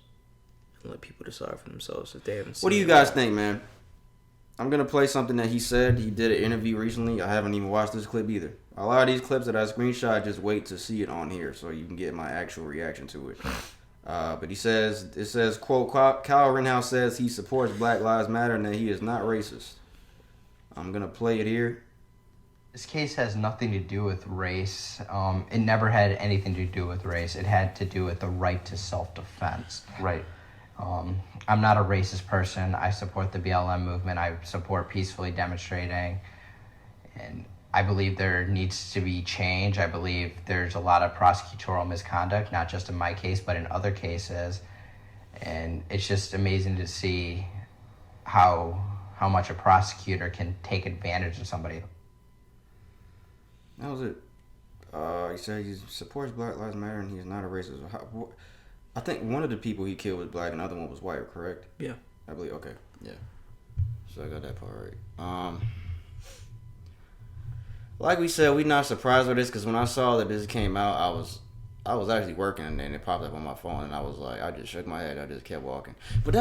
And let people decide for themselves if they haven't seen it. What do you guys think, man? I'm going to play something that he said. He did an interview recently. I haven't even watched this clip either. A lot of these clips that I screenshot, just wait to see it on here so you can get my actual reaction to it. But it says, quote, "Kyle Rittenhouse says he supports Black Lives Matter and that he is not racist." I'm going to play it here. This case has nothing to do with race. It never had anything to do with race. It had to do with the right to self-defense. Right. I'm not a racist person. I support the BLM movement. I support peacefully demonstrating. And I believe there needs to be change. I believe there's a lot of prosecutorial misconduct, not just in my case, but in other cases. And it's just amazing to see how much a prosecutor can take advantage of somebody. That was it. He said he supports Black Lives Matter and he's not a racist. I think one of the people he killed was black and the other one was white, correct? Yeah. I believe, okay. Yeah. So I got that part right. Like we said, we're not surprised with this because when I saw that this came out, I was actually working and then it popped up on my phone and I was like, I just shook my head. I just kept walking. But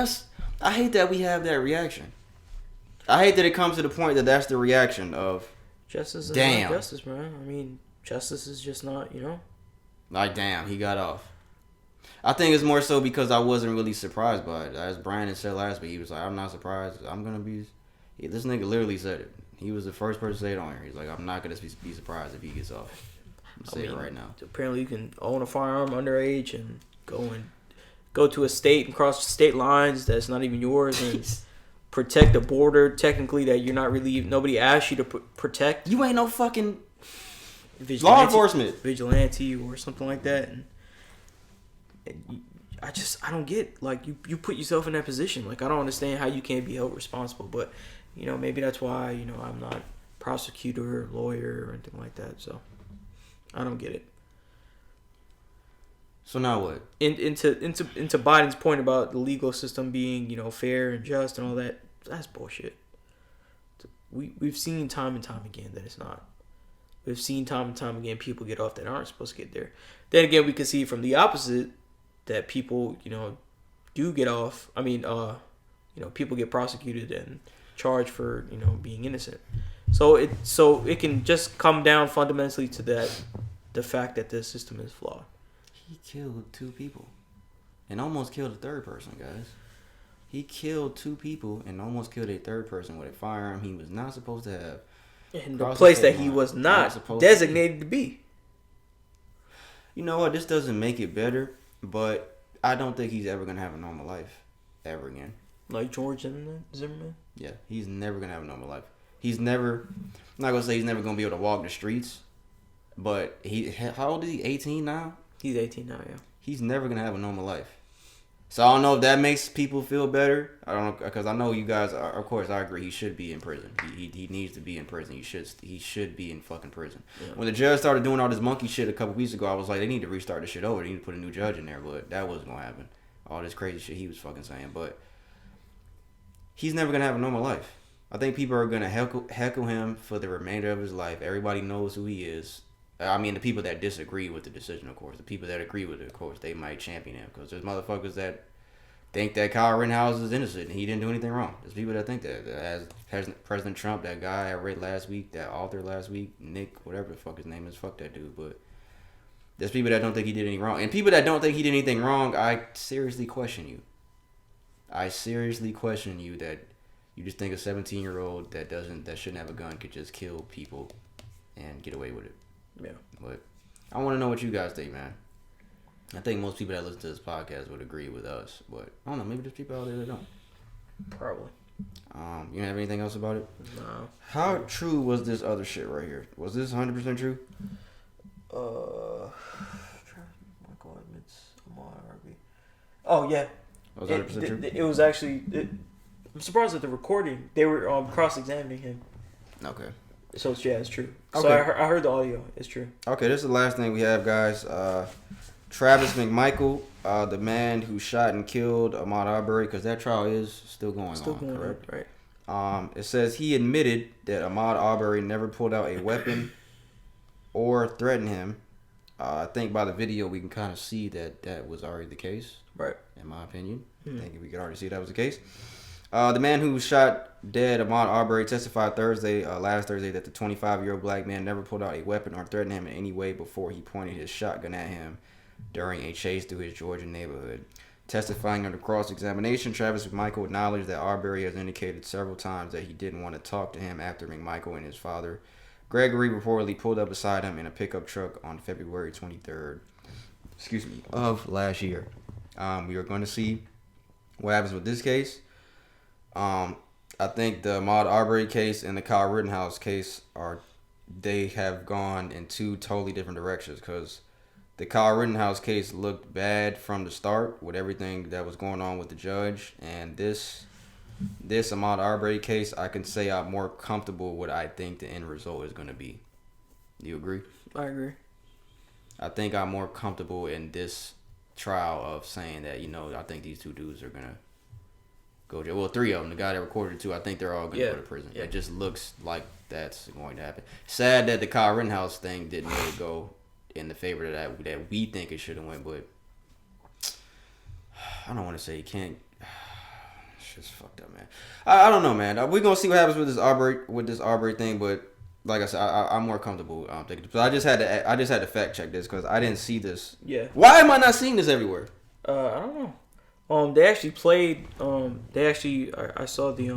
I hate that we have that reaction. I hate that it comes to the point that that's the reaction of justice is damn. not justice, man. I mean, justice is just not, Like, damn, he got off. I think it's more so because I wasn't really surprised by it. As Brandon said last week, he was like, I'm not surprised. I'm going to be... This nigga literally said it. He was the first person to say it on here. He's like, I'm not going to be surprised if he gets off. I'm saying it right now. Apparently you can own a firearm underage and go to a state and cross state lines that's not even yours and protect the border technically that you're not really... Nobody asked you to protect. You ain't no fucking... law enforcement. Vigilante or something like that. And I don't get, like, you put yourself in that position. Like, I don't understand how you can't be held responsible. But, maybe that's why, I'm not prosecutor, lawyer, or anything like that. So, I don't get it. So now what? Into Biden's point about the legal system being, fair and just and all that, that's bullshit. We've seen time and time again that it's not. We've seen time and time again people get off that aren't supposed to get there. Then again, we can see from the opposite that people, do get off. I mean, people get prosecuted and charged for, being innocent. So it can just come down fundamentally to the fact that this system is flawed. He killed 2 people and almost killed a third person, guys. He killed 2 people and almost killed a third person with a firearm he was not supposed to have. In the place that he was not designated to be. You know what? This doesn't make it better, but I don't think he's ever going to have a normal life ever again. Like George Zimmerman? Yeah, he's never going to have a normal life. I'm not going to say he's never going to be able to walk the streets, but how old is he? 18 now? He's 18 now, yeah. He's never going to have a normal life. So I don't know if that makes people feel better. I don't know, because I know you guys are, of course, I agree. He should be in prison. He needs to be in prison. He should be in fucking prison. Yeah. When the judge started doing all this monkey shit a couple weeks ago, I was like, they need to restart this shit over. They need to put a new judge in there, but that wasn't going to happen. All this crazy shit he was fucking saying. But he's never going to have a normal life. I think people are going to heckle him for the remainder of his life. Everybody knows who he is. I mean, the people that disagree with the decision, of course. The people that agree with it, of course, they might champion him. Because there's motherfuckers that think that Kyle Rittenhouse is innocent and he didn't do anything wrong. There's people that think that. As President Trump, that guy I read last week, that author last week, Nick, whatever the fuck his name is, fuck that dude. But there's people that don't think he did anything wrong. And people that don't think he did anything wrong, I seriously question you. I seriously question you that you just think a 17-year-old that shouldn't have a gun could just kill people and get away with it. Yeah. But I want to know what you guys think, man. I think most people that listen to this podcast would agree with us, but I don't know. Maybe there's people out there that don't. Probably. You have anything else about it? No. How true was this other shit right here? Was this 100% true? Michael Edmonds, Amar Harvey. Oh yeah. Was 100% true? It was actually. I'm surprised at the recording. They were cross-examining him. Okay. So yeah, it's true. Okay. So I heard the audio. It's true. Okay, this is the last thing we have, guys. Travis McMichael, the man who shot and killed Ahmaud Arbery, because that trial is still going on, correct? Right. It says he admitted that Ahmaud Arbery never pulled out a weapon or threatened him. I think by the video we can kind of see that was already the case. Right. In my opinion. I think we could already see that was the case. The man who shot dead Ahmaud Arbery testified last Thursday, that the 25-year-old black man never pulled out a weapon or threatened him in any way before he pointed his shotgun at him during a chase through his Georgia neighborhood. Testifying under cross-examination, Travis McMichael acknowledged that Arbery has indicated several times that he didn't want to talk to him after McMichael and his father, Gregory, reportedly pulled up beside him in a pickup truck on February 23rd, of last year. We are going to see what happens with this case. I think the Ahmaud Arbery case and the Kyle Rittenhouse case they have gone in 2 totally different directions, because the Kyle Rittenhouse case looked bad from the start with everything that was going on with the judge, and this Ahmaud Arbery case, I can say I'm more comfortable with what I think the end result is going to be. Do you agree? I agree. I think I'm more comfortable in this trial of saying that, I think these 2 dudes are going to go jail. Well, 3 of them. The guy that recorded it too, I think they're all going to go to prison. Yeah. It just looks like that's going to happen. Sad that the Kyle Rittenhouse thing didn't really go in the favor that we think it should have went, but I don't want to say he can't. Shit's fucked up, man. I don't know, man. We're gonna see what happens with this Arbery thing, but like I said, I'm more comfortable thinking. But I just had to fact check this because I didn't see this. Yeah. Why am I not seeing this everywhere? I don't know. They actually played. I saw the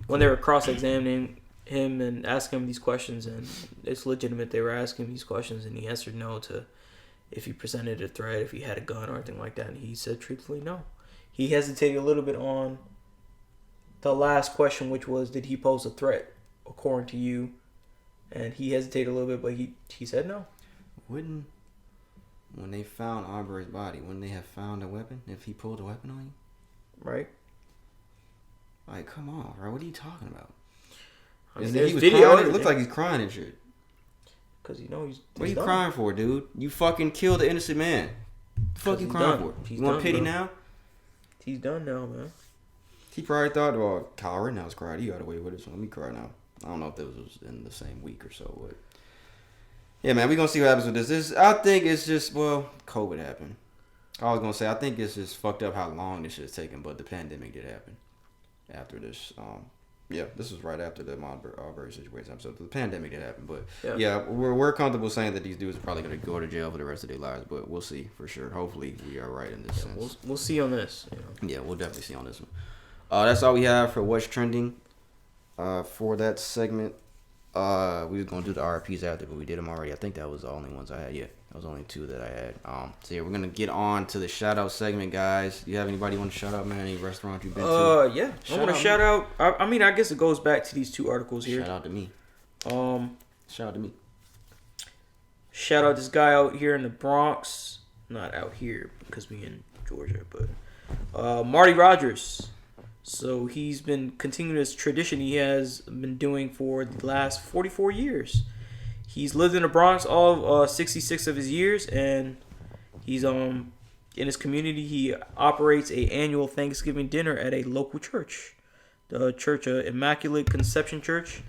when they were cross-examining him and asking him these questions, and it's legitimate. They were asking him these questions, and he answered no to if he presented a threat, if he had a gun or anything like that, and he said truthfully no. He hesitated a little bit on the last question, which was, did he pose a threat according to you? And he hesitated a little bit, but he said no. When they found Arbery's body, wouldn't they have found a weapon if he pulled a weapon on you? Right. Like, come on, bro. What are you talking about? I mean, he was video. crying? It looks like he's crying and shit. Because he's what are you done. crying for, dude? You fucking killed an innocent man. What the fuck you crying for? You want pity now? He's done now, man. He probably thought, well, Kyle Rittenhouse cried. He got away with it, so let me cry now. I don't know if this was in the same week or so, but yeah, man, we gonna see what happens with this. I think it's just, well, COVID happened. I was gonna say I think it's just fucked up how long this shit's taken, but the pandemic did happen after this. Yeah, this was right after the Arbery situation. So the pandemic did happen, but yeah, we're comfortable saying that these dudes are probably gonna go to jail for the rest of their lives, but we'll see for sure. Hopefully, we are right in this sense. We'll see on this. You know. Yeah, we'll definitely see on this one. That's all we have for what's trending. For that segment, we was gonna do the RPs after, but we did them already. I think that was the only ones I had. Yeah, that was the only two that I had. So yeah, we're gonna get on to the shout out segment, guys. Do you have anybody you want to shout out, man? Any restaurant you've been to? Yeah, I want to shout out. I mean, I guess it goes back to these two articles here. Shout out to me. Shout out to me. Shout out this guy out here in the Bronx. Not out here because we in Georgia, but Marty Rogers. So he's been continuing this tradition he has been doing for the last 44 years. He's lived in the Bronx all 66 of his years, and he's in his community. He operates a annual Thanksgiving dinner at a local church, the Church Immaculate Conception Church.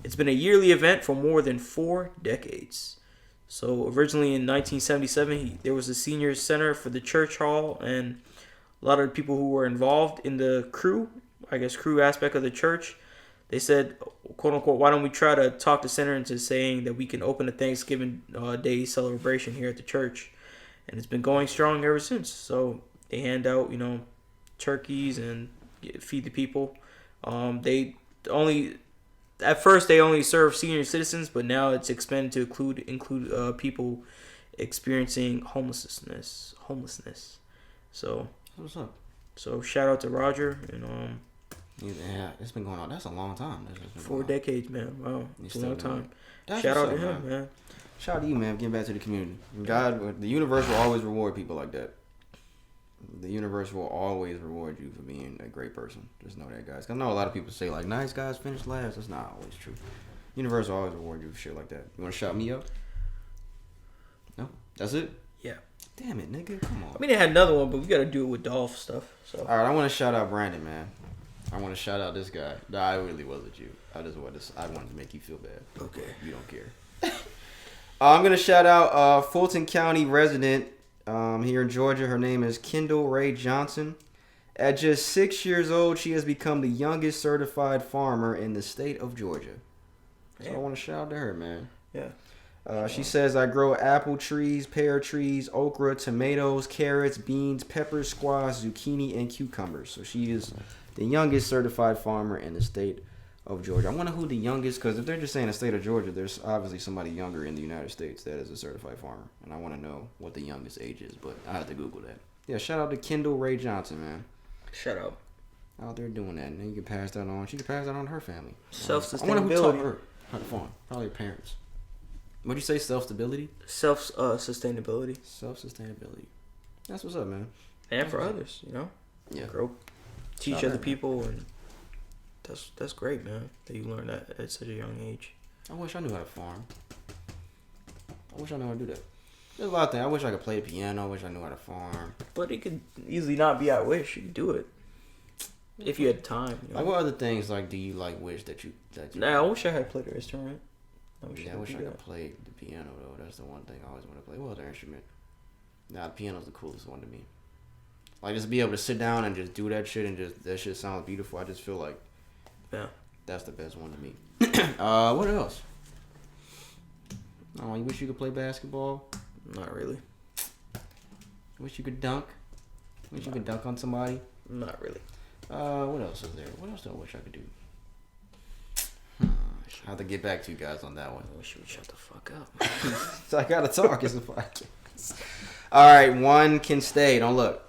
It's been a yearly event for more than 4 decades. So originally in 1977, there was a senior center for the church hall, and a lot of the people who were involved in the crew aspect of the church, they said, quote unquote, why don't we try to talk the center into saying that we can open a Thanksgiving Day celebration here at the church. And it's been going strong ever since. So they hand out, turkeys and feed the people. At first they only serve senior citizens, but now it's expanded to include people experiencing homelessness. So what's up? So shout out to Roger and yeah, it's been going on. That's a long time. 4 decades, man. Wow, it's a long time. Shout out to him, man. Shout out to you, man. Getting back to the community. God, the universe will always reward people like that. The universe will always reward you for being a great person. Just know that, guys. I know a lot of people say like nice guys finish last. That's not always true. Universe will always reward you for shit like that. You want to shout me up? No, that's it. Yeah. Damn it, nigga. Come on. I mean, they had another one, but we got to do it with Dolph stuff. So. All right, I want to shout out Brandon, man. I want to shout out this guy. Nah, I really wasn't you. I wanted to make you feel bad. Okay. You don't care. I'm going to shout out Fulton County resident here in Georgia. Her name is Kendall Ray Johnson. At just 6 years old, she has become the youngest certified farmer in the state of Georgia. So I want to shout out to her, man. Yeah. She says, I grow apple trees, pear trees, okra, tomatoes, carrots, beans, peppers, squash, zucchini, and cucumbers. So she is the youngest certified farmer in the state of Georgia. I wonder who the youngest, because if they're just saying the state of Georgia, there's obviously somebody younger in the United States that is a certified farmer. And I want to know what the youngest age is, but I have to Google that. Yeah, shout out to Kendall Ray Johnson, man. Shout out. Out there doing that. And then you can pass that on. She can pass that on to her family. Self-sustainability. I wonder who taught her how to farm. Probably her parents. What'd you say? Self-stability? Sustainability. Self-sustainability. That's what's up, man. And for others, Yeah. Grow. Teach other people, and that's great, man. That you learn that at such a young age. I wish I knew how to farm. I wish I knew how to do that. There's a lot of things. I wish I could play the piano. I wish I knew how to farm. But it could easily not be I wish. You could do it. If you had time. Like what other things do you wish that you Nah, I wish I had played the instrument. I wish I could play the piano though. That's the one thing I always want to play. What other instrument? Nah, the piano's the coolest one to me. Like just be able to sit down and just do that shit and just that shit sounds beautiful. I just feel like that's the best one to me. What else? Oh, you wish you could play basketball? Not really. Wish you could dunk? Wish you could dunk on somebody? Not really. What else is there? What else do I wish I could do? I have to get back to you guys on that one. I wish you would shut the fuck up. So I gotta talk. It's a podcast. All right, one can stay. Don't look.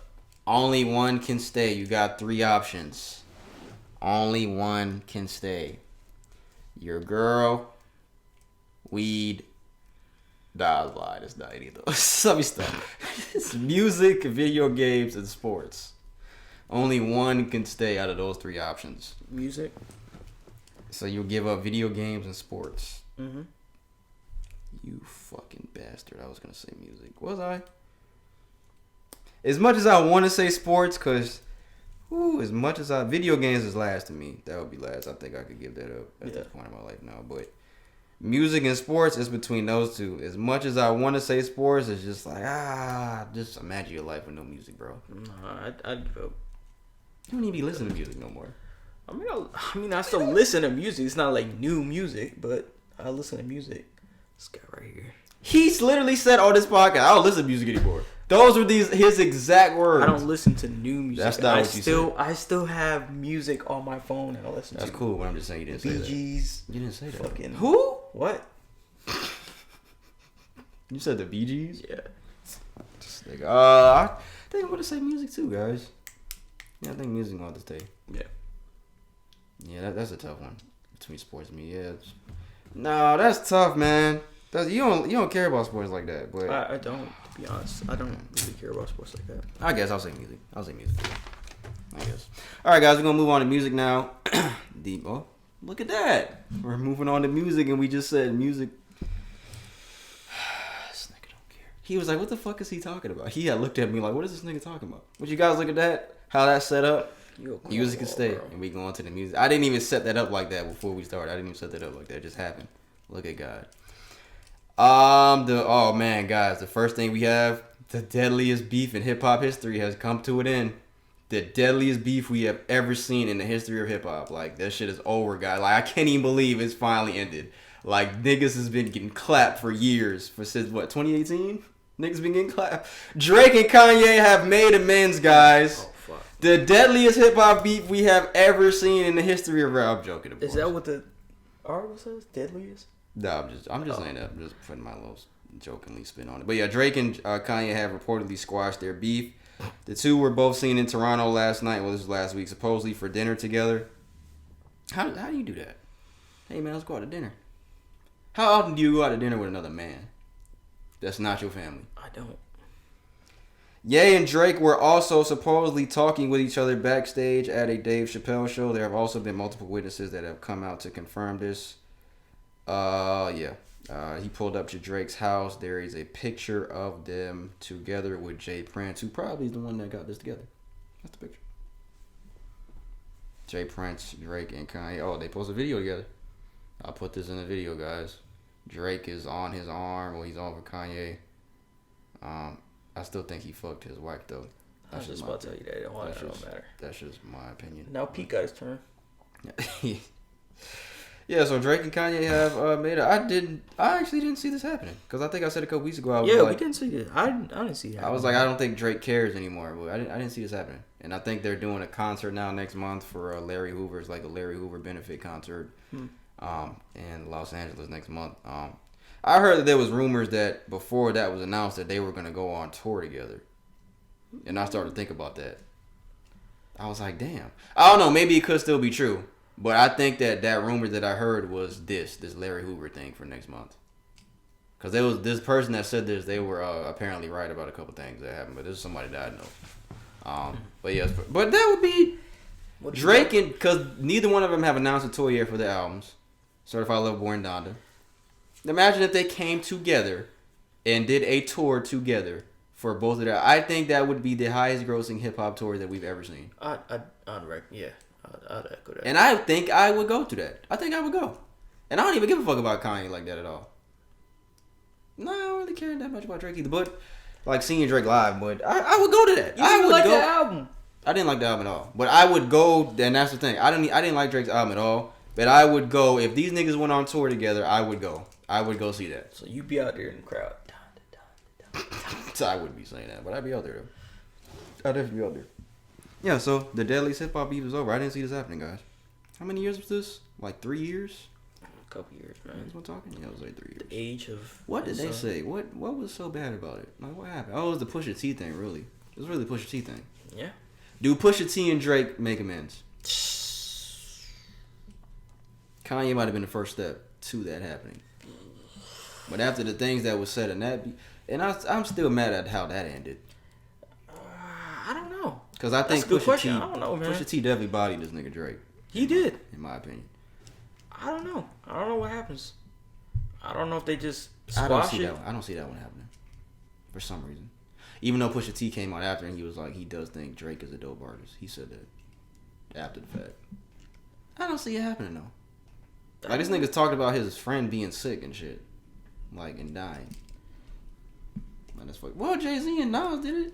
Only one can stay. You got 3 options. Only one can stay. Your girl, weed. Nah, I lied. It's not any of those. Let me stop. It's music, video games, and sports. Only one can stay out of those 3 options. Music. So you'll give up video games and sports. Mm-hmm. You fucking bastard. I was going to say music. Was I? As much as I want to say sports, because as much as video games is last to me. That would be last. I think I could give that up at this point in my life now. But music and sports is between those 2. As much as I want to say sports, it's just like, just imagine your life with no music, bro. Nah, I'd give up. You don't even be listening to music no more. I mean, I still listen to music. It's not like new music, but I listen to music. This guy right here. He's literally said on this podcast, I don't listen to music anymore. Those were his exact words. I don't listen to new music. That's not what you said. I still have music on my phone and I listen to. That's cool, but I'm just saying you didn't say that. Bee Gees. You didn't say that. Fucking who? What? You said the Bee Gees? Yeah. Just like, I think I'm gonna say music too, guys. Yeah, I think music ought to stay. Yeah. Yeah, that's a tough one between sports and me. Yeah. No, that's tough, man. You don't care about sports like that, but I don't. To be honest, I don't really care about sports like that. I guess I'll say music. I guess. All right, guys, we're gonna move on to music now. Oh, look at that. We're moving on to music, and we just said music. This nigga don't care. He was like, "What the fuck is he talking about?" He had looked at me like, "What is this nigga talking about?" Would you guys look at that? How that's set up? Music can stay, and we go on to the music. I didn't even set that up like that before we started. I didn't even set that up like that. It just happened. Look at God. Oh man, guys, the first thing we have, the deadliest beef in hip hop history has come to an end. The deadliest beef we have ever seen in the history of hip hop. Like, that shit is over, guys. Like, I can't even believe it's finally ended. Like, niggas has been getting clapped for years. Since what, 2018? Niggas been getting clapped. Drake and Kanye have made amends, guys. Oh, fuck. The deadliest hip hop beef we have ever seen in the history of rap. I'm joking, of course. Is that what the article says? Deadliest? No, I'm just saying that. I'm just putting my little jokingly spin on it. But yeah, Drake and Kanye have reportedly squashed their beef. The 2 were both seen in Toronto last night. Well, this was last week, supposedly for dinner together. How do you do that? Hey man, let's go out to dinner. How often do you go out to dinner with another man that's not your family? I don't. Ye and Drake were also supposedly talking with each other backstage at a Dave Chappelle show. There have also been multiple witnesses that have come out to confirm this. He pulled up to Drake's house. There is a picture of them together with Jay Prince, who probably is the one that got this together. That's the picture. Jay Prince, Drake, and Kanye. Oh, they posted a video together. I'll put this in the video, guys. Drake is on his arm. Well, he's over Kanye. I still think he fucked his wife, though. I was just about to tell you that. It don't matter. That's just my opinion. Now Pete got his turn. Yeah, so Drake and Kanye have made it. I actually didn't see this happening because I think I said a couple weeks ago. We didn't see it. I didn't see it. I was like, I don't think Drake cares anymore, but I didn't see this happening. And I think they're doing a concert now next month for Larry Hoover. It's like a Larry Hoover benefit concert, in Los Angeles next month. I heard that there was rumors that before that was announced that they were gonna go on tour together, and I started to think about that. I was like, damn. I don't know. Maybe it could still be true. But I think that rumor that I heard was this Larry Hoover thing for next month. Because there was this person that said this. They were apparently right about a couple things that happened. But this is somebody that I know. But yes. But that would be Drake and... Because neither one of them have announced a tour yet for their albums. Certified Lover Boy and Donda. Imagine if they came together and did a tour together for both of them. I think that would be the highest grossing hip hop tour that we've ever seen. I'd echo that. And I think I would go to that. I think I would go. And I don't even give a fuck about Kanye like that at all. No, I don't really care that much about Drake either. But like seeing Drake live, but I would go to that. You didn't like the album. I didn't like the album at all. But I would go, and that's the thing. I didn't like Drake's album at all. But I would go if these niggas went on tour together. I would go. I would go see that. So you'd be out there in the crowd. So I wouldn't be saying that, but I'd be out there though. I'd definitely be out there. Yeah. So the Deadliest Hip Hop beef is over. I didn't see this happening, guys. How many years was this? Like 3 years? A couple years, man. That's what I'm talking. Yeah, it was like 3 years. The age of. What did they say? What was so bad about it? Like what happened? Oh, it was the Pusha T thing. Really, it was really the Pusha T thing. Yeah. Do Pusha T and Drake make amends? Kanye might have been the first step to that happening. But after the things that was said in that, and I'm still mad at how that ended. I don't know. Because I think Pusha T, I don't know, man. Pusha T definitely bodied this nigga Drake. He did. In my opinion. I don't know. I don't know what happens. I don't know if they just squash I don't see it. that. I don't see that one happening. For some reason. Even though Pusha T came out after and he was like, he does think Drake is a dope artist. He said that after the fact. I don't see it happening though. Like this nigga talked about his friend being sick and shit. Like, and dying. Man, that's fuck. Well, Jay-Z and Nas did it.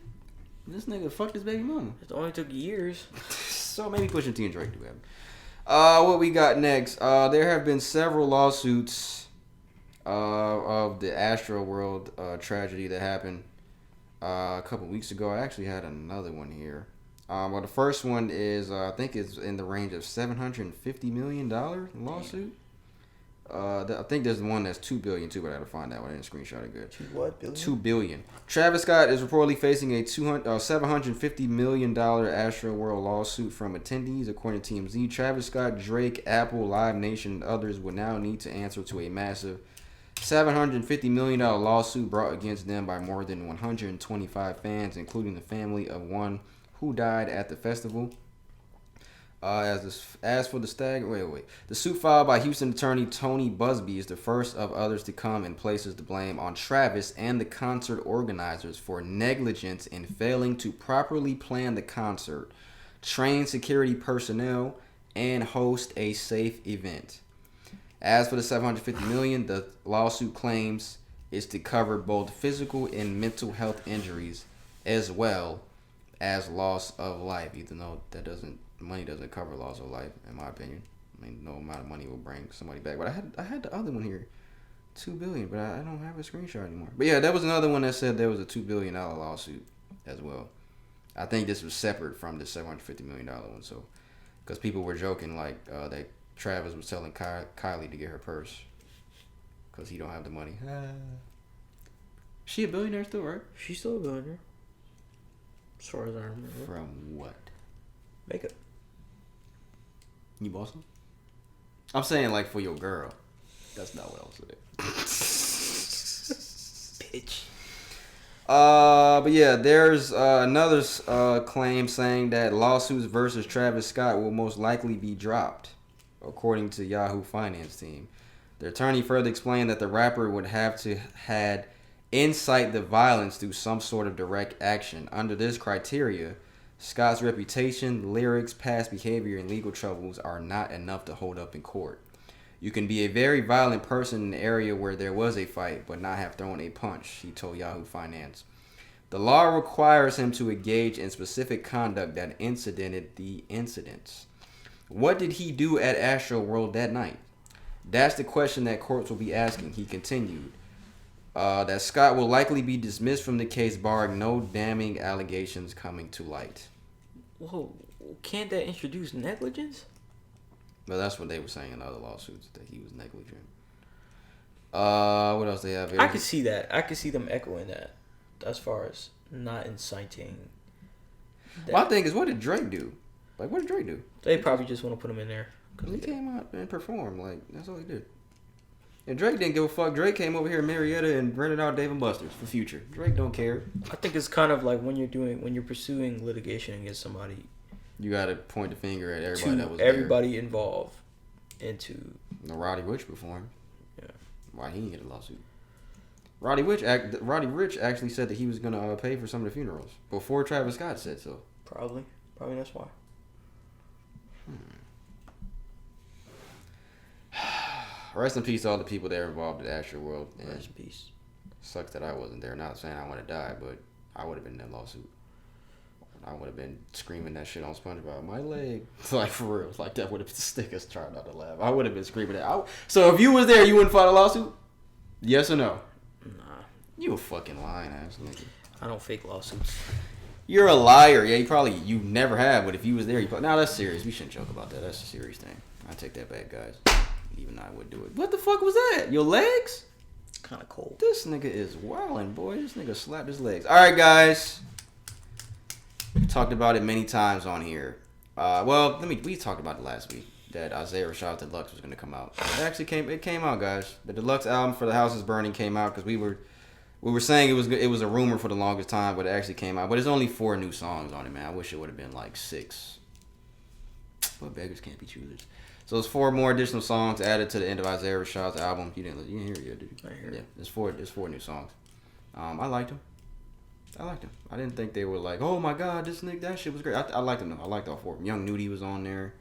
This nigga fucked his baby mama. It only took years. So maybe Pusha T and Drake do have. What we got next? There have been several lawsuits of the Astro World tragedy that happened a couple weeks ago. I actually had another one here. Well, the first one is I think it's in the range of $750 million lawsuit. I think there's one that's $2 billion too, but I had to find that one. I didn't screenshot it good. $2 billion. Travis Scott is reportedly facing a $750 million Astro World lawsuit from attendees, according to TMZ. Travis Scott, Drake, Apple, Live Nation, and others will now need to answer to a massive $750 million lawsuit brought against them by more than 125 fans, including the family of one who died at the festival. As for the the suit filed by Houston attorney Tony Busby is the first of others to come and places the blame on Travis and the concert organizers for negligence in failing to properly plan the concert, train security personnel, and host a safe event. As for the $750 million, the lawsuit claims is to cover both physical and mental health injuries, as well as loss of life, even though money doesn't cover loss of life, in my opinion. I mean, no amount of money will bring somebody back. But I had the other one here, $2 billion, but I don't have a screenshot anymore. But yeah, that was another one that said there was a $2 billion lawsuit as well. I think this was separate from the $750 million one. So, because people were joking like that Travis was telling Kylie to get her purse because he don't have the money. She a billionaire still, right? She's still a billionaire, as far as I remember. From what? Makeup. You bought some? I'm saying like for your girl. That's not what I was saying. Bitch. But yeah, there's another claim saying that lawsuits versus Travis Scott will most likely be dropped, according to Yahoo Finance team. The attorney further explained that the rapper would have to had incite the violence through some sort of direct action. Under this criteria, Scott's reputation, lyrics, past behavior, and legal troubles are not enough to hold up in court. You can be a very violent person in an area where there was a fight, but not have thrown a punch, he told Yahoo Finance. The law requires him to engage in specific conduct that incidented the incidents. What did he do at Astro World that night? That's the question that courts will be asking, he continued. That Scott will likely be dismissed from the case, barring no damning allegations coming to light. Whoa, can't that introduce negligence? Well, that's what they were saying in other lawsuits, that he was negligent. What else they have here? I could see that. I could see them echoing that, as far as not inciting. My thing is, what did Drake do? Like, what did Drake do? They probably just want to put him in there. He came out and performed. Like, that's all he did. And Drake didn't give a fuck. Drake came over here in Marietta and rented out Dave & Buster's for Future. Drake don't care. I think it's kind of like when you're pursuing litigation against somebody. You gotta point the finger at everybody that was everybody involved into. No, Roddy Ricch performed. Yeah. Why he didn't get a lawsuit? Roddy Ricch actually said that he was gonna pay for some of the funerals before Travis Scott said so. Probably that's why. Rest in peace to all the people that are involved in the Astro World. Rest in peace. Sucks that I wasn't there. Not saying I want to die, but I would have been in that lawsuit. I would have been screaming that shit on SpongeBob. My leg. Like, for real. Like, that would have been stickers trying not to laugh. I would have been screaming that. So, if you was there, you wouldn't file a lawsuit? Yes or no? Nah. You a fucking lying ass nigga. I don't fake lawsuits. You're a liar. Yeah, you never have, but if you was there, now that's serious. We shouldn't joke about that. That's a serious thing. I take that back, guys. Even I would do it. What the fuck was that? Your legs? Kind of cold. This nigga is wildin', boy. This nigga slapped his legs. All right, guys. We talked about it many times on here. We talked about it last week that Isaiah Rashad Deluxe was going to come out. It came out, guys. The deluxe album for The House Is Burning came out because we were saying it was a rumor for the longest time, but it actually came out. But there's only 4 new songs on it, man. I wish it would have been like 6. But beggars can't be choosers. So there's 4 more additional songs added to the end of Isaiah Rashad's album. You didn't hear it yet, did you? I hear it. There's 4 new songs. I liked them. I didn't think they were like, oh my god, that shit was great. I liked them though. I liked all 4 of them. Young Nudie was on there.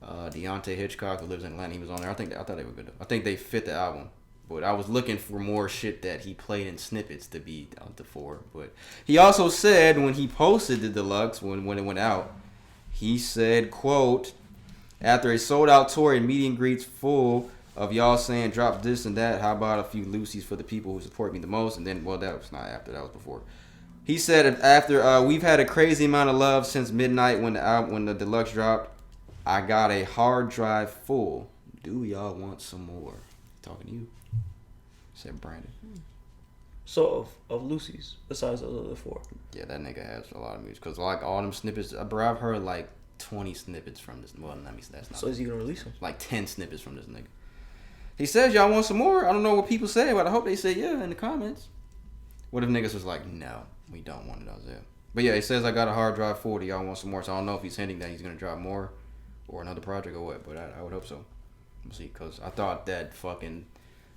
Deontay Hitchcock, who lives in Atlanta, he was on there. I thought they were good though. I think they fit the album. But I was looking for more shit that he played in snippets to be out the 4. But he also said when he posted the deluxe, when it went out, he said, quote, after a sold out tour and meet and greets full of y'all saying drop this and that, how about a few Lucy's for the people who support me the most? And then, well, that was not after, that was before. He said after we've had a crazy amount of love since midnight when the deluxe dropped. I got a hard drive full. Do y'all want some more? Talking to you. Said Brandon. So of Lucy's, besides the other 4. Yeah, that nigga has a lot of music. Because like all them snippets, bro, I've heard like 20 snippets from this. Well, that's not. So is he going to release them? Like 10 snippets from this nigga. He says y'all want some more. I don't know what people say, but I hope they say yeah in the comments. What if niggas was like, no, we don't want it, Isaiah. But yeah, he says I got a hard drive full. Y'all want some more. So I don't know if he's hinting that he's going to drop more or another project or what. But I would hope so. We'll see. Because I thought that fucking...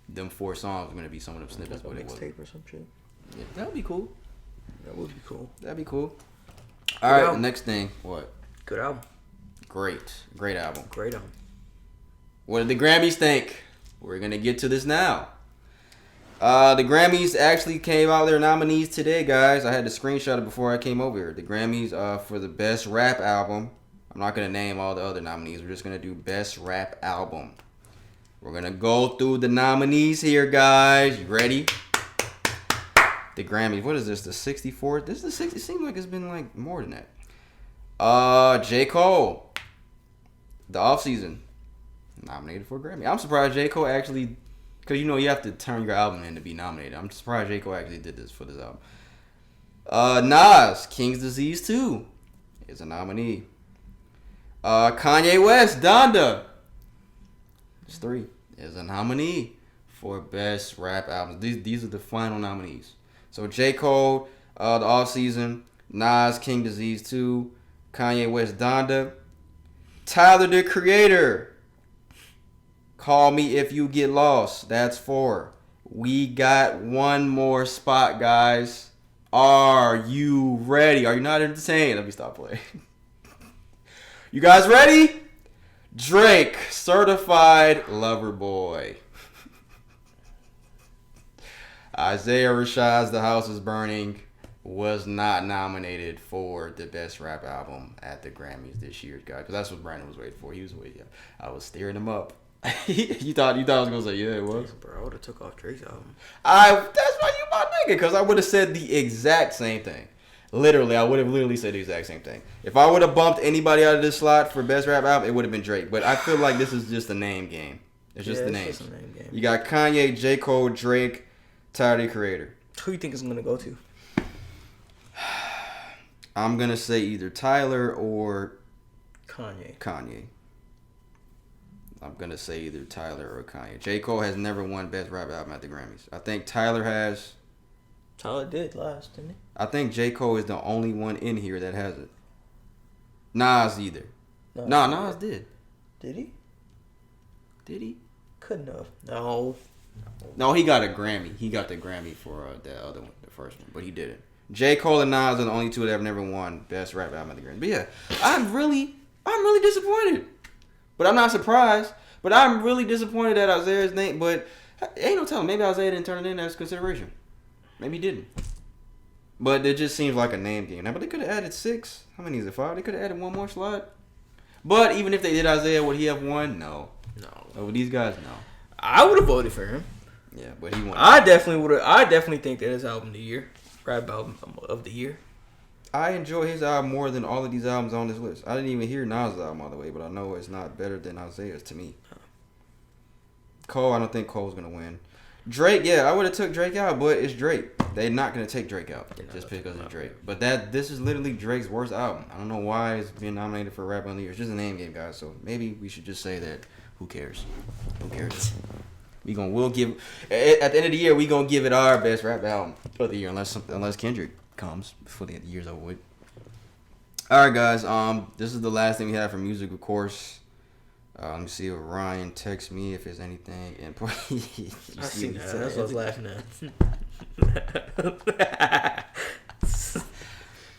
them 4 songs were going to be some of them snippets, but it wasn't. Mixtape or some shit. Yeah, that would be cool. That would be cool. That'd be cool. All right, next thing. What? Good album. Great album. Great album. What did the Grammys think? We're going to get to this now. The Grammys actually came out their nominees today, guys. I had to screenshot it before I came over here. The Grammys for the Best Rap Album. I'm not going to name all the other nominees. We're just going to do Best Rap Album. We're going to go through the nominees here, guys. You ready? The Grammys. What is this? The 64th? This is the 60. It seems like it's been like more than that. J. Cole. The Offseason. Nominated for a Grammy. I'm surprised J. Cole actually... Because you know you have to turn your album in to be nominated. I'm surprised J. Cole actually did this for this album. Nas. King's Disease 2 is a nominee. Kanye West. Donda. 3 is a nominee for Best Rap Album. These are the final nominees. So J. Cole, The Offseason, Nas, King Disease 2, Kanye West, Donda, Tyler the Creator, Call Me If You Get Lost. That's 4. We got one more spot, guys. Are you ready? Are you not entertained? Let me stop playing. You guys ready? Drake, Certified Lover Boy. Isaiah Rashad's The House Is Burning was not nominated for the Best Rap Album at the Grammys this year, guys. Because that's what Brandon was waiting for. He was waiting. I was steering him up. you thought I was going to say, yeah, it was? Yeah, bro, I would have took off Drake's album. That's why you my nigga. Because I would have said the exact same thing. Literally, I would have literally said the exact same thing. If I would have bumped anybody out of this slot for Best Rap Album, it would have been Drake. But I feel like this is just a name game. It's just the names. Just a name game. You got Kanye, J. Cole, Drake, Tyler, the Creator. Who do you think it's going to go to? I'm going to say either Tyler or Kanye. I'm going to say either Tyler or Kanye. J. Cole has never won Best Rap Album at the Grammys. I think Tyler has... Tyler did last, didn't he? I think J. Cole is the only one in here that has it. Nas either. No, Nas did. Did he? Did he? Couldn't have. No. No, he got a Grammy. He got the Grammy for that other one, the first one, but he didn't. J. Cole and Nas are the only 2 that have never won Best Rap Album at the Grammy. But yeah, I'm really disappointed. But I'm not surprised But I'm really disappointed that Isaiah's name. But ain't no telling. Maybe Isaiah didn't turn it in as consideration. Maybe he didn't. But it just seems like a name game now. But they could have added 6. How many is it? 5? They could have added one more slot. But even if they did Isaiah, would he have won? No. Over these guys, no. I would have voted for him. Yeah, but he won. I definitely would have. I definitely think that his album of the year, rap album of the year. I enjoy his album more than all of these albums on this list. I didn't even hear Nas' album all the way, but I know it's not better than Isaiah's to me. Cole, I don't think Cole's gonna win. Drake, yeah, I would have took Drake out, but it's Drake. They're not gonna take Drake out just because it's Drake. But this is literally Drake's worst album. I don't know why it's been nominated for Rap of the Year. It's just a name game, guys. So maybe we should just say that. Who cares? Who cares? We'll give at the end of the year we gonna give it our best rap album of the year unless Kendrick comes before the year's over with. All right, guys. This is the last thing we have for music, of course. Let me see if Ryan texts me if there's anything important. I see that. That's what I was laughing at.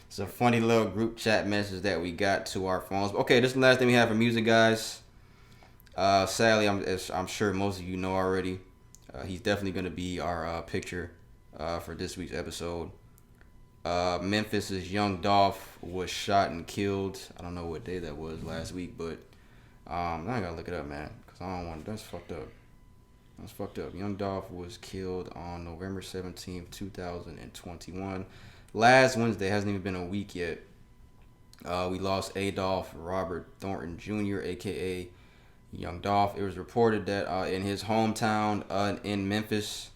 It's a funny little group chat message that we got to our phones. Okay, this is the last thing we have for music, guys. Sadly, I'm sure most of you know already. He's definitely going to be our picture for this week's episode. Memphis's Young Dolph was shot and killed. I don't know what day that was last week, but I gotta look it up, man, because I don't want. That's fucked up. That's fucked up. Young Dolph was killed on November 17th, 2021. Last Wednesday. Hasn't even been a week yet. We lost Adolph Robert Thornton Jr., a.k.a. Young Dolph. It was reported that in his hometown in Memphis,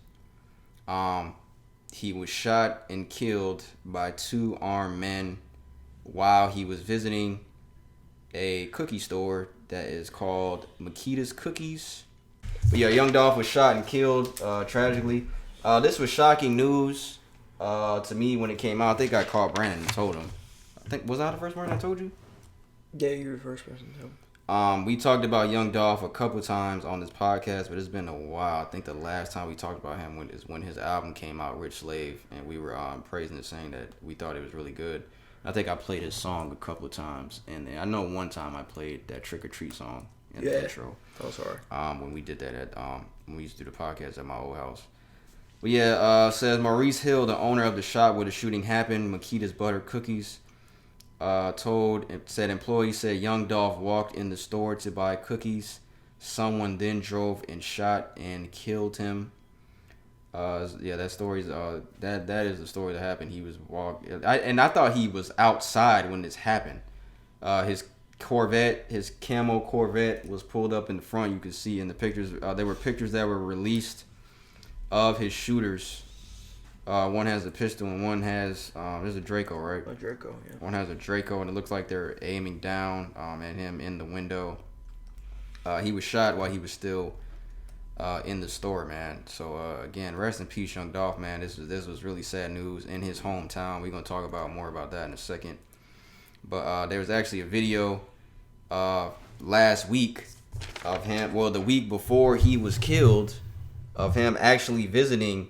he was shot and killed by 2 armed men while he was visiting a cookie store that is called Makita's Cookies. But yeah, Young Dolph was shot and killed tragically. This was shocking news to me when it came out. I think I called Brandon and told him. Was I the first person I told you? Yeah, you were the first person to. We talked about Young Dolph a couple times on this podcast, but it's been a while. I think the last time we talked about him is when his album came out, Rich Slave, and we were praising it, saying that we thought it was really good. I think I played his song a couple of times, and I know one time I played that Trick or Treat song in the intro. That was hard. When we did that when we used to do the podcast at my old house. But yeah, says Maurice Hill, the owner of the shop where the shooting happened, Makita's Butter Cookies, said employees said Young Dolph walked in the store to buy cookies. Someone then drove and shot and killed him. That story's that is the story that happened. He was I thought he was outside when this happened. His Corvette, his camo Corvette, was pulled up in the front. You can see in the pictures. There were pictures that were released of his shooters. One has a pistol and one has there's a Draco, right? A Draco, yeah. One has a Draco, and it looks like they're aiming down at him in the window. He was shot while he was still in the store, man. So again, rest in peace, Young Dolph, man. This was really sad news in his hometown. We're gonna talk about more about that in a second. But there was actually a video last week of him. Well, the week before he was killed, of him actually visiting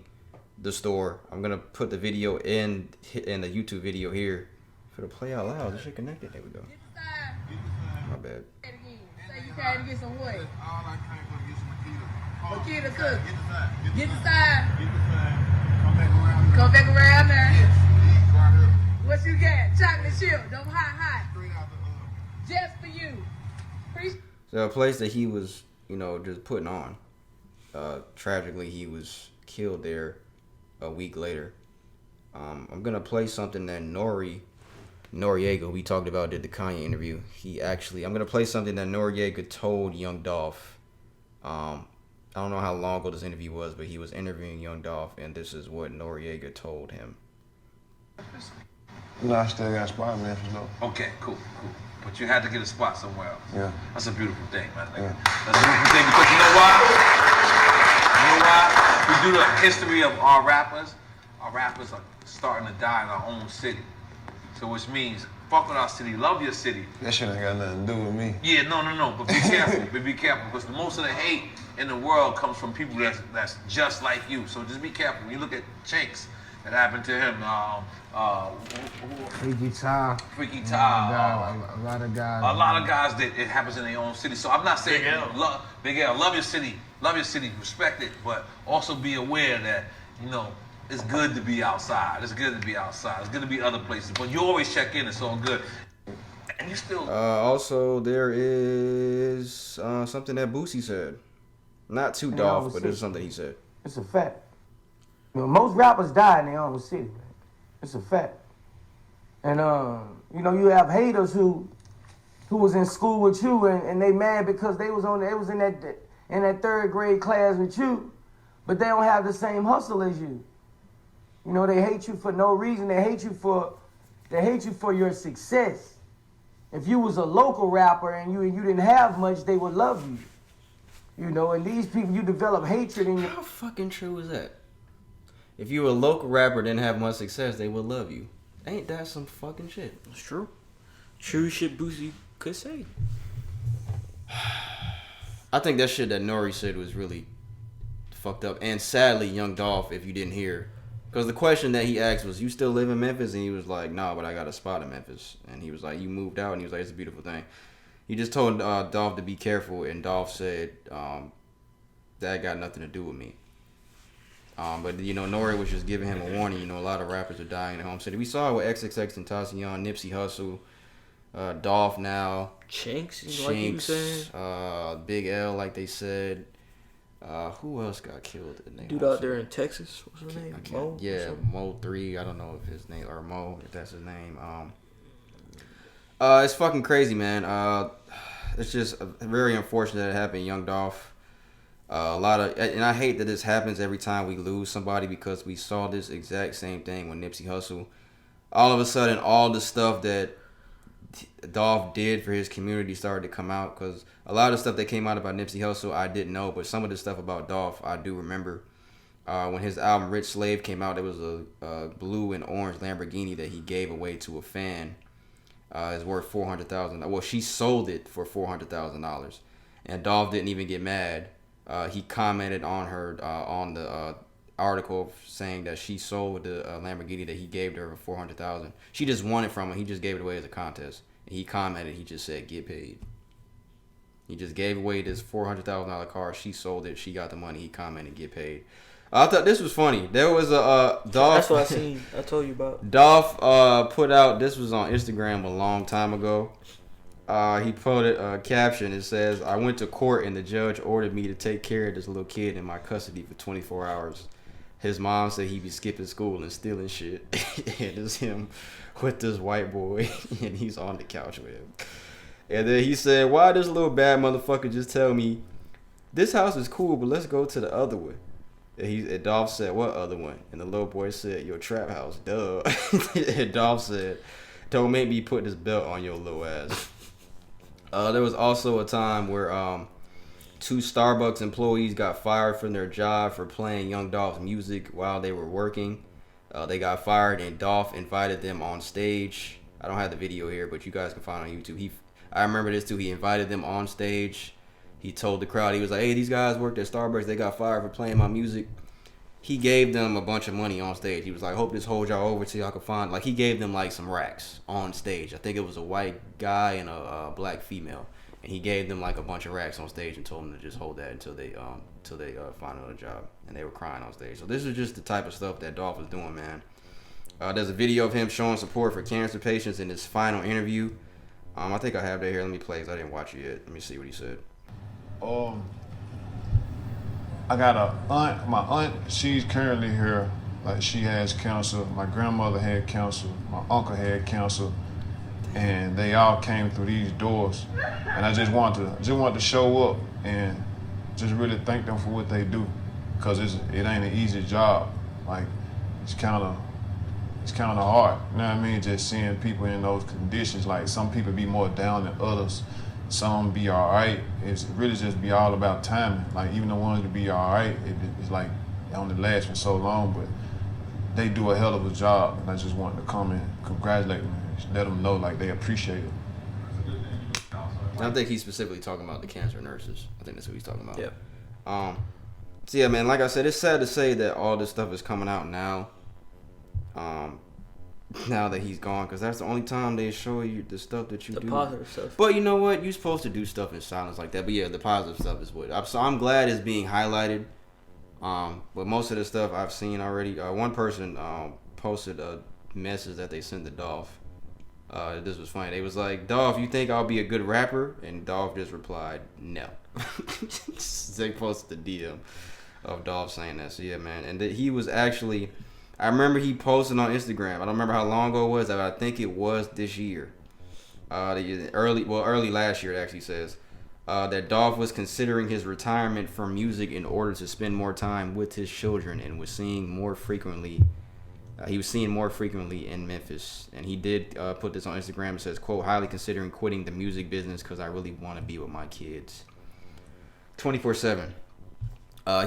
the store. I'm gonna put the video in the YouTube video here for the play out loud. This shit connected. There we go. My bad. Say you came to get some what? All I came to get some Makita cook. Get the side. Come back around there. What you got? Chocolate chip. Don't hot. Just for you. So a place that he was, just putting on. Tragically, he was killed there a week later. I'm gonna play something that Noriega, we talked about, did the Kanye interview. I'm gonna play something that Noriega told Young Dolph. I don't know how long ago this interview was, but he was interviewing Young Dolph, and this is what Noriega told him. No, I still got a spot in Memphis, though. Okay, cool. But you had to get a spot somewhere else. Yeah. That's a beautiful thing, man. Yeah. That's a beautiful thing because you know why? We do the history of our rappers. Our rappers are starting to die in our own city. So which means, fuck with our city, love your city. That shit ain't got nothing to do with me. Yeah, no. But be careful. Be careful because most of the hate in the world comes from people that's just like you. So just be careful. When you look at Chinks, that happened to him. Freaky Ty. Freaky Ty. A lot of guys. A lot of guys that it happens in their own city. So I'm not saying Big L, love your city, respect it, but also be aware that it's good to be outside. It's good to be outside. It's good to be other places, but you always check in. It's all good. And you still. Also, there is something that Boosie said. Not too Dolph, but there's something he said. It's a fact. Most rappers die in their own city, man. It's a fact. And you have haters who was in school with you and they mad because they was in that third grade class with you, but they don't have the same hustle as you. They hate you for no reason. They hate you for your success. If you was a local rapper and you didn't have much, they would love you. And these people, you develop hatred in your... How fucking true is that? If you were a local rapper didn't have much success, they would love you. Ain't that some fucking shit? It's true. True shit Boosie could say. I think that shit that Nori said was really fucked up. And sadly, Young Dolph, if you didn't hear... Because the question that he asked was, you still live in Memphis? And he was like, nah, but I got a spot in Memphis. And he was like, you moved out? And he was like, it's a beautiful thing. He just told Dolph to be careful. And Dolph said, that got nothing to do with me. But, Nori was just giving him a warning. A lot of rappers are dying in their home city. We saw it with XXX Tentacion, Nipsey Hussle, Dolph now. Chinks, like you said. Big L, like they said. Who else got killed? Dude out there in Texas, what's his name? Mo? Yeah, Mo3. I don't know if his name or Mo, if that's his name. It's fucking crazy, man. It's just very unfortunate that it happened, Young Dolph. And I hate that this happens every time we lose somebody because we saw this exact same thing with Nipsey Hussle. All of a sudden, all the stuff that Dolph did for his community started to come out because a lot of stuff that came out about Nipsey Hussle I didn't know, but some of the stuff about Dolph I do remember. When his album Rich Slave came out, there was a blue and orange Lamborghini that he gave away to a fan. It's worth $400,000. Well, she sold it for $400,000, and Dolph didn't even get mad. He commented on her on the article saying that she sold the Lamborghini that he gave to her for $400,000. She just won it from him. He just gave it away as a contest. And he commented. He just said, "Get paid." He just gave away this $400,000 car. She sold it. She got the money. He commented, "Get paid." I thought this was funny. There was a Dolph. That's what I seen. I told you about. Dolph put out. This was on Instagram a long time ago. He put a caption. It says, "I went to court and the judge ordered me to take care of this little kid in my custody for 24 hours. His mom said he be skipping school and stealing shit." And it's him with this white boy, and he's on the couch with him. And then he said, "Why this little bad motherfucker just tell me this house is cool, but let's go to the other one?" And Dolph said, "What other one?" And the little boy said, "Your trap house, duh." And Dolph said, "Don't make me put this belt on your little ass." There was also a time where 2 Starbucks employees got fired from their job for playing Young Dolph's music while they were working. They got fired, and Dolph invited them on stage. I don't have the video here, but you guys can find it on YouTube. I remember this too. He invited them on stage. He told the crowd, he was like, "Hey, these guys worked at Starbucks. They got fired for playing my music." He gave them a bunch of money on stage. He was like, "Hope this holds y'all over till y'all can find." Like, he gave them like some racks on stage. I think it was a white guy and a black female, and he gave them like a bunch of racks on stage and told them to just hold that until they find another job. And they were crying on stage. So this is just the type of stuff that Dolph is doing, man. There's a video of him showing support for cancer patients in his final interview. I think I have that here. Let me play it. I didn't watch it yet. Let me see what he said. I got a aunt. My aunt, she's currently here. Like, she has cancer. My grandmother had cancer. My uncle had cancer, and they all came through these doors. And I just wanted to show up and just really thank them for what they do, cause it ain't an easy job. Like, it's kind of hard. You know what I mean? Just seeing people in those conditions. Like, some people be more down than others. Some be all right. It's really just be all about timing. Like, even the ones that be all right, it's like it only lasts for so long, but they do a hell of a job. And I just wanted to come and congratulate them and let them know like they appreciate it. I think he's specifically talking about the cancer nurses. I think that's what he's talking about. Yeah. So yeah, man, like I said, it's sad to say that all this stuff is coming out now. Now that he's gone, because that's the only time they show you the stuff that you do. The positive stuff. But you know what? You're supposed to do stuff in silence like that. But yeah, the positive stuff is what. So I'm glad it's being highlighted. But most of the stuff I've seen already. One person posted a message that they sent to Dolph. This was funny. They was like, Dolph, you think I'll be a good rapper? And Dolph just replied, no. They posted the DM of Dolph saying that. So yeah, man. And he was actually... I remember he posted on Instagram. I don't remember how long ago it was. I think it was this year. Early last year, it actually says that Dolph was considering his retirement from music in order to spend more time with his children and was seeing more frequently. He was seen more frequently in Memphis. And he did put this on Instagram. It says, quote, highly considering quitting the music business because I really want to be with my kids. 24/7.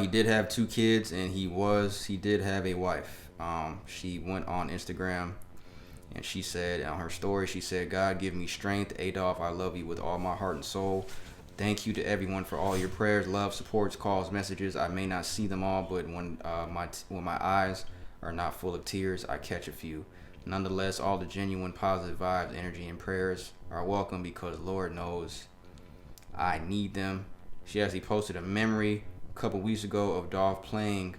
He did have 2 kids and he did have a wife. She went on Instagram and she said on her story, she said, God give me strength. Adolph, I love you with all my heart and soul. Thank you to everyone for all your prayers, love, supports, calls, messages. I may not see them all, but when my eyes are not full of tears, I catch a few. Nonetheless, all the genuine positive vibes, energy, and prayers are welcome because Lord knows I need them. She actually posted a memory a couple weeks ago of Dolph playing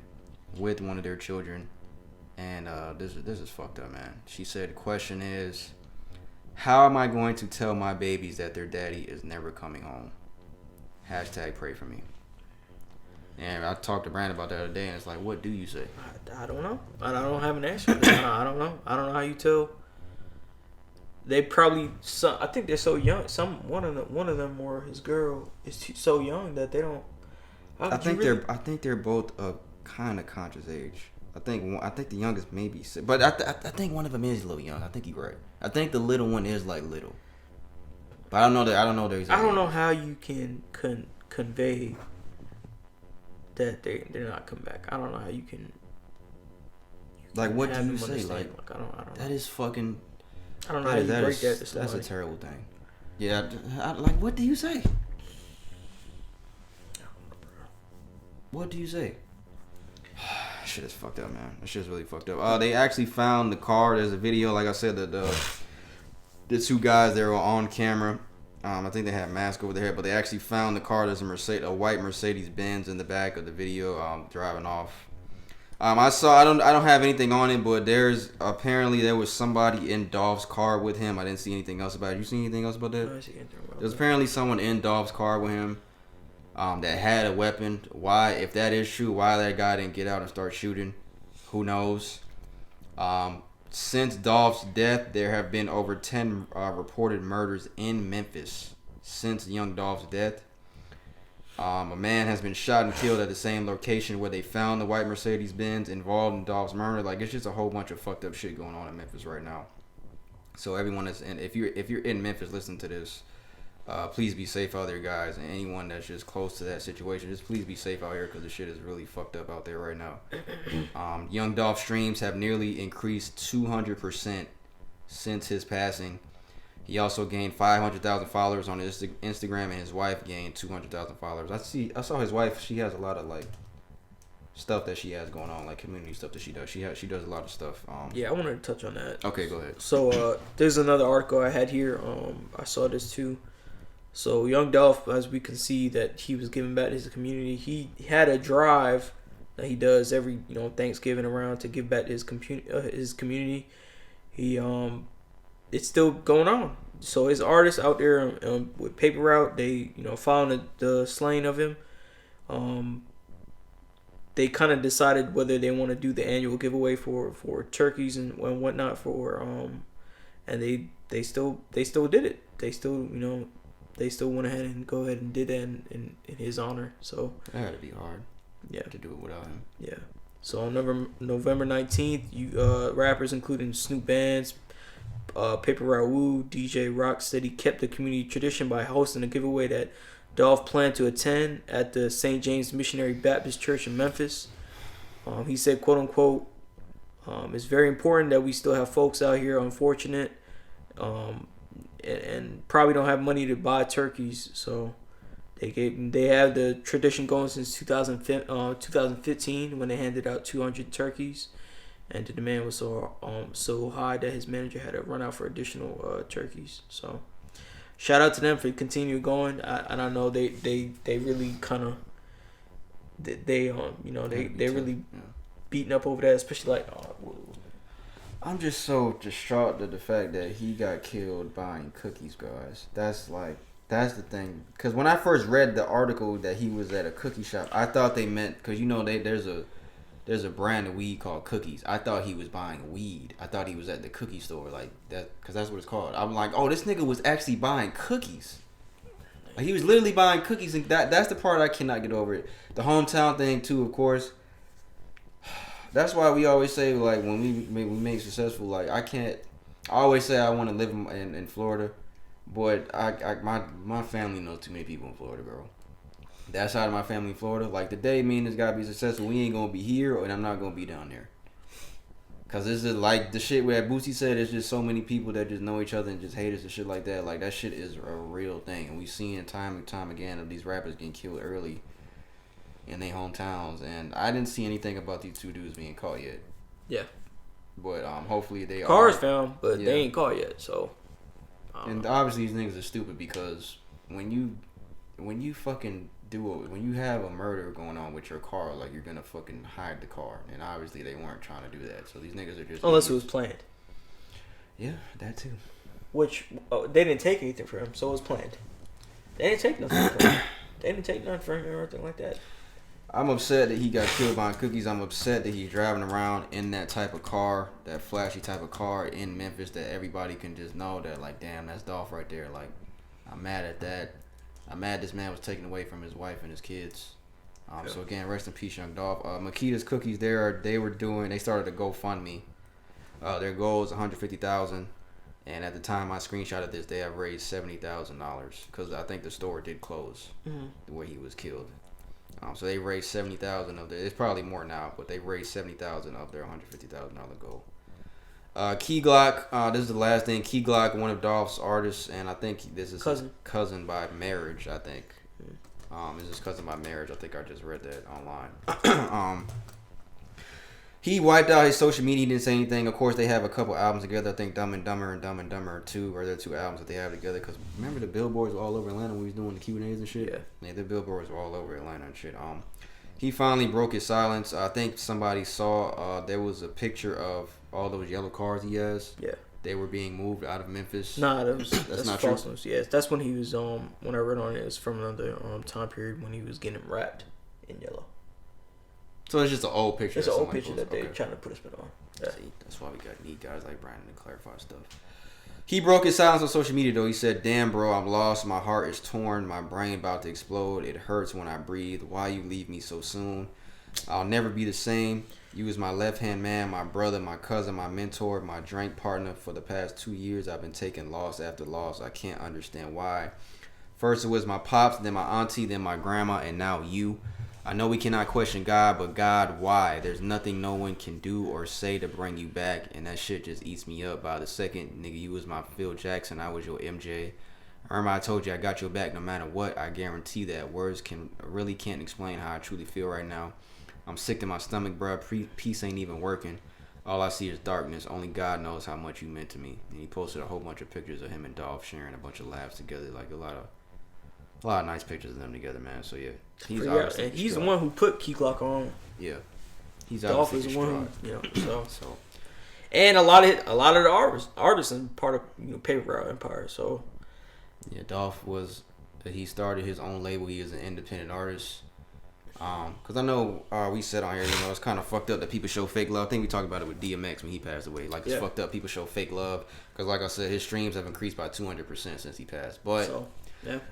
with one of their children. And this is fucked up, man. She said the question is, how am I going to tell my babies that their daddy is never coming home? Hashtag pray for me. And I talked to Brandon about that the other day, and it's like, what do you say? I don't know. I don't have an answer. I don't know. I don't know how you tell. They probably, I think they're so young. One of them or his girl is so young that they don't. I think they're both of kind of conscious age. I think the youngest maybe, but I think one of them is a little young. I think you're right. I think the little one is like little, but I don't know their exact. I don't know how you can convey that they're not coming back. I don't know how you can. Like, what do you say? Like I don't know. That is fucking. I don't know how you break that to somebody. That's a terrible thing. Yeah, like what do you say? What do you say? Shit is fucked up, man. That shit's really fucked up. They actually found the car. There's a video, like I said, the 2 guys that were on camera. I think they had masks over their head, but they actually found the car. There's a white Mercedes Benz in the back of the video, driving off. I don't have anything on it, but there was somebody in Dolph's car with him. I didn't see anything else about it. You see anything else about that? No, I see anything about There's apparently someone in Dolph's car with him. That had a weapon. Why, if that is true, why that guy didn't get out and start shooting? Who knows? Since Dolph's death, there have been over 10 reported murders in Memphis since Young Dolph's death. A man has been shot and killed at the same location where they found the white Mercedes Benz involved in Dolph's murder. Like, it's just a whole bunch of fucked up shit going on in Memphis right now. So everyone that's in, if you're in Memphis, listen to this. Please be safe out there, guys, and anyone that's just close to that situation, just please be safe out here because the shit is really fucked up out there right now. Young Dolph streams have nearly increased 200% since his passing. He also gained 500,000 followers on his Instagram, and his wife gained 200,000 followers. I saw his wife. She has a lot of like stuff that she has going on, like community stuff that she does. She does a lot of stuff. Yeah, I wanted to touch on that. Okay, go ahead. So there's another article I had here. I saw this too. So Young Dolph, as we can see, that he was giving back to his community. He had a drive that he does every Thanksgiving around to give back to his community. He it's still going on. So his artists out there with Paper Route, they found the slaying of him. They kind of decided whether they want to do the annual giveaway for turkeys and whatnot and they still did it. They still went ahead and go ahead and did that in his honor. So that had to be hard. Yeah. To do it without him. Yeah. So on November 19th, rappers including Snoop Bands, Paper Route Woo, DJ Rocksteady kept the community tradition by hosting a giveaway that Dolph planned to attend at the St. James Missionary Baptist Church in Memphis. He said, quote unquote, it's very important that we still have folks out here unfortunate and probably don't have money to buy turkeys. So they have the tradition going since 2015 when they handed out 200 turkeys. and the demand was so high that his manager had to run out for additional turkeys. So shout out to them for continuing going. And I know they really kind of they really beating up over that, especially like. I'm just so distraught at the fact that he got killed buying cookies, guys. That's the thing. Because when I first read the article that he was at a cookie shop, I thought they meant, because there's a brand of weed called Cookies. I thought he was buying weed. I thought he was at the cookie store, like that, because that's what it's called. I'm like, oh, this nigga was actually buying cookies. Like, he was literally buying cookies, and that's the part I cannot get over. It. The hometown thing too, of course. That's why we always say, like, when we make successful, like, I always say I want to live in Florida, but my family knows too many people in Florida, bro. That side of my family in Florida, like, the day me and this guy be successful, we ain't gonna be here, and I'm not gonna be down there. Cause this is like the shit where Boosie said, there's just so many people that just know each other and just hate us and shit like that. Like, that shit is a real thing, and we seen it time and time again of these rappers getting killed early in their hometowns, and I didn't see anything about these two dudes being caught yet. Yeah. But hopefully they cars found, but they ain't caught yet. So. And obviously these niggas are stupid, because when you fucking when you have a murder going on with your car, like, you're gonna fucking hide the car, and obviously they weren't trying to do that. So these niggas are just unless it was planned. Yeah, that too. Which they didn't take anything from him, so it was planned. They didn't take nothing from him. They didn't take nothing from him or anything like that. I'm upset that he got killed buying cookies. I'm upset that he's driving around in that type of car, that flashy type of car in Memphis, that everybody can just know that, like, damn, that's Dolph right there. Like, I'm mad at that. I'm mad this man was taken away from his wife and his kids. So again, rest in peace, Young Dolph. Makita's Cookies, they started a GoFundMe. Their goal is $150,000, and at the time I screenshotted this, they have raised $70,000, because I think the store did close where he was killed. So they raised $70,000 of their. It's probably more now, but they raised $70,000 of their $150,000 goal. Key Glock. This is the last thing. Key Glock, one of Dolph's artists, and I think this is his cousin by marriage. I think. Is his cousin by marriage. I think I just read that online. He wiped out his social media. He didn't say anything. Of course, they have a couple albums together. I think Dumb and Dumber and Dumb and Dumber 2 are their two albums that they have together. Because remember the billboards were all over Atlanta when we was doing the Q&As and shit? Yeah, the billboards were all over Atlanta and shit. He finally broke his silence. I think somebody saw there was a picture of all those yellow cars he has. Yeah. They were being moved out of Memphis. Nah, that's not true. Yes, that's when he was when I read on it was from another time period when he was getting wrapped in yellow. So it's just an old picture. It's an old picture that they're trying to put a spin on. Yeah. See, that's why we need guys like Brandon to clarify stuff. He broke his silence on social media though. He said, "Damn, bro, I'm lost. My heart is torn. My brain about to explode. It hurts when I breathe. Why you leave me so soon? I'll never be the same. You was my left-hand man, my brother, my cousin, my mentor, my drink partner. For the past 2 years, I've been taking loss after loss. I can't understand why. First it was my pops, then my auntie, then my grandma, and now you. I know we cannot question God, but God, why? There's nothing no one can do or say to bring you back, and that shit just eats me up by the second. Nigga, you was my Phil Jackson, I was your MJ. Remember I told you I got your back no matter what. I guarantee that. Words really can't explain how I truly feel right now. I'm sick to my stomach, bro. Peace ain't even working. All I see is darkness. Only God knows how much you meant to me." And he posted a whole bunch of pictures of him and Dolph sharing a bunch of laughs together, like a lot of nice pictures of them together, man. So yeah, he's the one who put Key Glock on. Yeah, he's Dolph is the one who, so. And a lot of the artists and part of Paper Route Empire. So yeah, Dolph he started his own label. He is an independent artist. Cause I know we said on here, it's kind of fucked up that people show fake love. I think we talked about it with DMX when he passed away. Like, it's fucked up. People show fake love. Cause like I said, his streams have increased by 200% since he passed. But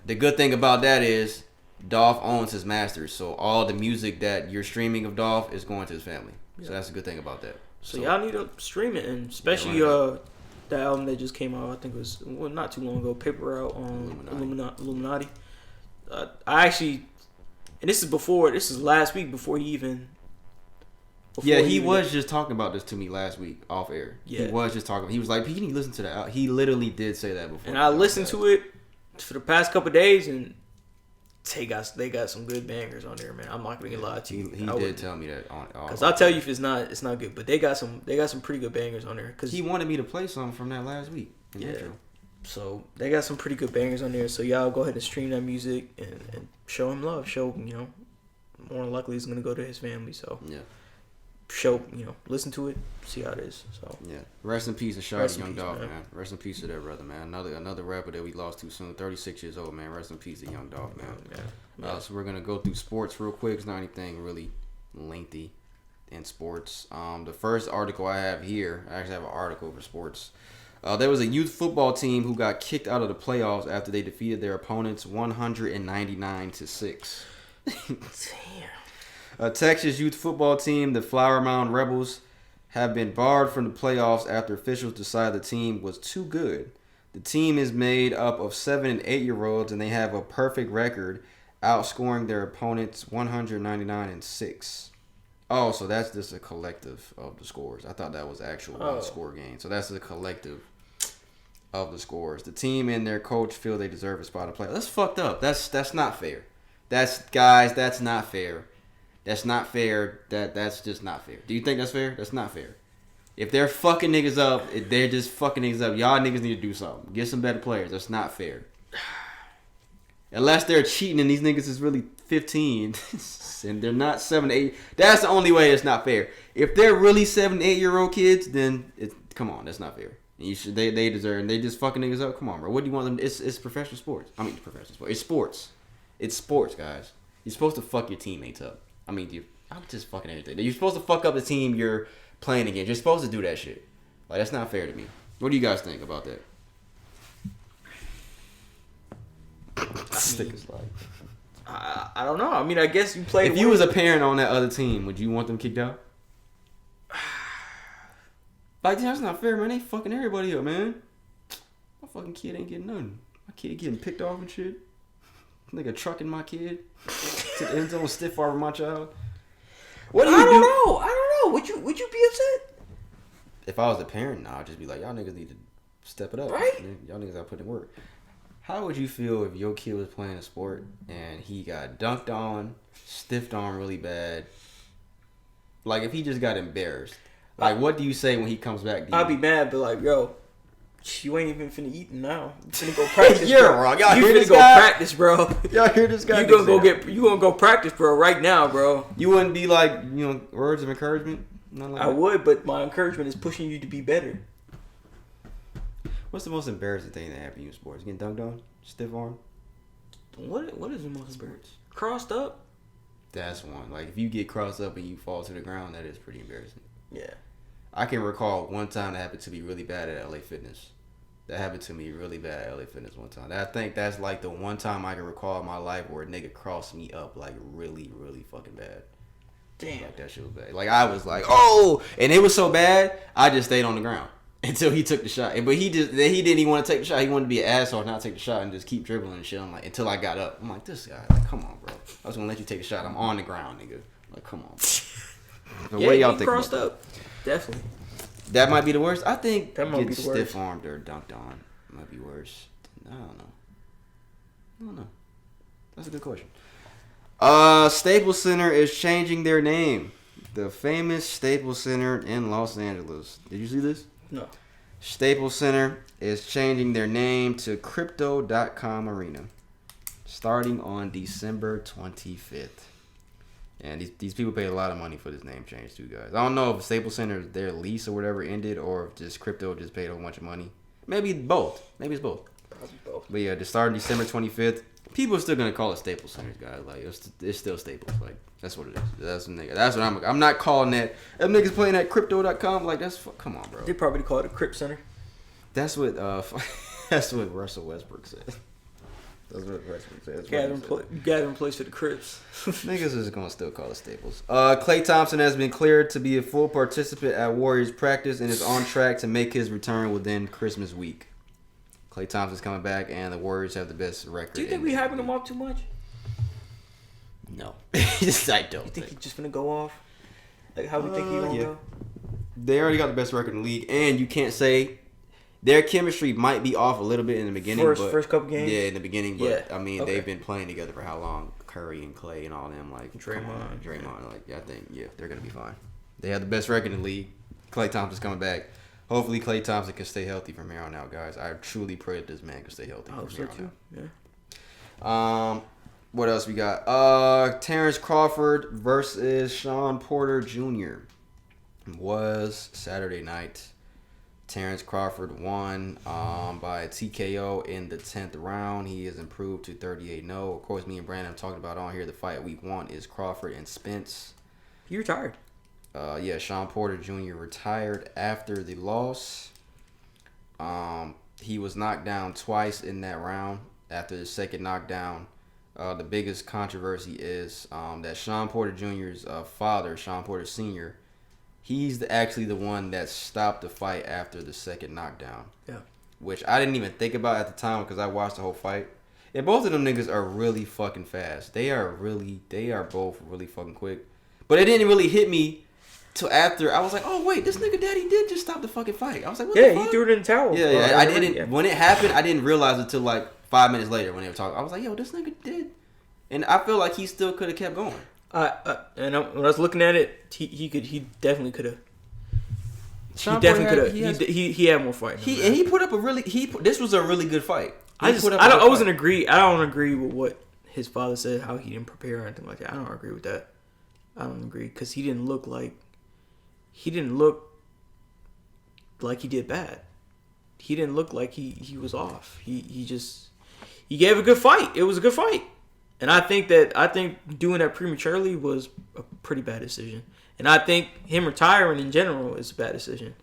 the good thing about that is Dolph owns his masters. So all the music that you're streaming of Dolph is going to his family. So that's a good thing about that. So y'all need to stream it, and especially the album that just came out. I think it was not too long ago. Paper Route on Illuminati. I actually. And this is last week before he even. He was just talking about this to me last week off air. Yeah. He was just talking. He was like, "Can you listen to that?" He literally did say that before. And I listened to it for the past couple of days, and they got some good bangers on there, man. I'm not gonna lie to you. He did tell me that on. Because I'll tell you if it's not good, but they got some pretty good bangers on there. Cause he wanted me to play something from that last week. Yeah. So they got some pretty good bangers on there. So y'all go ahead and stream that music and show him love. Show more than likely he's gonna go to his family. So yeah. Listen to it, see how it is. So yeah, rest in peace and shout out to Young Dolph, man. Rest in peace to that brother, man. Another rapper that we lost too soon. 36 years old, man. Rest in peace to Young Dolph, man. Yeah. So we're gonna go through sports real quick. It's not anything really lengthy in sports. The first article I have here, I actually have an article for sports. There was a youth football team who got kicked out of the playoffs after they defeated their opponents 199-6. Damn. A Texas youth football team, the Flower Mound Rebels, have been barred from the playoffs after officials decided the team was too good. The team is made up of 7 and 8-year-olds, and they have a perfect record, outscoring their opponents 199-6. Oh, so that's just a collective of the scores. I thought that was actual one score game. So that's a collective of the scores. The team and their coach feel they deserve a spot to play. That's fucked up. That's not fair. That's not fair. That's not fair. That's just not fair. Do you think that's fair? That's not fair. If they're fucking niggas up, if they're just fucking niggas up, y'all niggas need to do something. Get some better players. That's not fair. Unless they're cheating and these niggas is really 15 and they're not 7, 8. That's the only way it's not fair. If they're really 7, 8-year-old kids, then come on, that's not fair. And they deserve, and they just fucking niggas up. Come on, bro. What do you want them? It's professional sports. I mean, professional sports. It's sports. It's sports, guys. You're supposed to fuck your teammates up. I mean, I'm just fucking everything. You're supposed to fuck up the team you're playing against. You're supposed to do that shit. Like, that's not fair to me. What do you guys think about that? I don't know. I mean, I guess you play. If you was a parent on that other team, would you want them kicked out? Like, that's not fair, man. They fucking everybody up, man. My fucking kid ain't getting nothing. My kid getting picked off and shit. Nigga trucking my kid to the end zone, stiff arming my child. What do you do? I don't know. Would you be upset? If I was a parent, I'd just be like, y'all niggas need to step it up. Right? Y'all niggas gotta put in work. How would you feel if your kid was playing a sport and he got dunked on, stiffed arm really bad? Like, if he just got embarrassed. Like, what do you say when he comes back to you? I'd be mad, but like, yo, you ain't even finna eat now. You finna go practice. You're bro. wrong. Y'all you hear finna this go guy? Practice, bro. Y'all hear this guy? You gonna go practice, bro, right now, bro. You wouldn't be like, words of encouragement? Like I would, but my encouragement is pushing you to be better. What's the most embarrassing thing that happened to you in sports? Getting dunked on? Stiff arm? What is the most embarrassing? Crossed up? That's one. Like, if you get crossed up and you fall to the ground, that is pretty embarrassing. Yeah. I can recall one time that happened to me really bad at LA Fitness. That happened to me really bad at LA Fitness one time. I think that's like the one time I can recall in my life where a nigga crossed me up like really, really fucking bad. Damn. Like, that shit was bad. Like, I was like, oh! And it was so bad, I just stayed on the ground until he took the shot. But he didn't even want to take the shot. He wanted to be an asshole and not take the shot and just keep dribbling and shit. I'm like, until I got up. I'm like, this guy, like, come on, bro. I was going to let you take the shot. I'm on the ground, nigga. Like, come on, bro. Yeah, what y'all think crossed up. Definitely. That might be the worst. I think that might getting be the worst. stiff-armed or dunked on might be worse. I don't know. That's a good question. Staples Center is changing their name. The famous Staples Center in Los Angeles. Did you see this? No. Staples Center is changing their name to Crypto.com Arena, starting on December 25th. And these people paid a lot of money for this name change too, guys. I don't know if Staples Center, their lease or whatever ended, or if just Crypto just paid a whole bunch of money. Maybe both. Maybe it's both. Probably both. But yeah, to start December 25th, people are still gonna call it Staples Center, guys. Like, it's still Staples. Like, that's what it is. That's what I'm not calling that. Them niggas playing at Crypto.com. Like, come on, bro. They probably call it a Crip Center. That's what Russell Westbrook said. That's what Westbrook said. Gathering place for the Crips. Niggas is gonna still call it Staples. Klay Thompson has been cleared to be a full participant at Warriors practice and is on track to make his return within Christmas week. Klay Thompson's coming back, and the Warriors have the best record. Do you think we hyping him up too much? No, I don't. You think he's just gonna go off? Like how we think he gonna go? They already got the best record in the league, and you can't say their chemistry might be off a little bit in the beginning. First couple games? Yeah, in the beginning. But, Yeah. I mean, Okay. they've been playing together for how long? Curry and Klay and all them. Like, Draymond. Like, I think, they're going to be fine. They have the best record in the league. Klay Thompson's coming back. Hopefully, Klay Thompson can stay healthy from here on out, guys. I truly pray that this man can stay healthy. I hope so, too. Yeah. What else we got? Terrance Crawford versus Shawn Porter Jr. was Saturday night. Terrance Crawford won by a TKO in the 10th round. He has improved to 38-0. Of course, me and Brandon talked about on here. The fight week 1 is Crawford and Spence. He retired. Shawn Porter Jr. retired after the loss. He was knocked down twice in that round. After the second knockdown, the biggest controversy is that Shawn Porter Jr.'s father, Shawn Porter Sr., he's actually the one that stopped the fight after the second knockdown. Yeah. Which I didn't even think about at the time because I watched the whole fight. And both of them niggas are really fucking fast. They are both really fucking quick. But it didn't really hit me till after. I was like, oh wait, this nigga daddy did just stop the fucking fight. I was like, what the fuck? Yeah, he threw it in the towel. Yeah. I didn't. When it happened, I didn't realize it until like 5 minutes later when they were talking. I was like, yo, this nigga did. And I feel like he still could have kept going. When I was looking at it, he definitely could have. Shawn He definitely Porter could have. He had more fight. He put up a really. This was a really good fight. I don't agree with what his father said, how he didn't prepare or anything like that. I don't agree with that. I don't agree because he didn't look like he did bad. He didn't look like he was off. He gave a good fight. It was a good fight. And I think doing that prematurely was a pretty bad decision. And I think him retiring in general is a bad decision.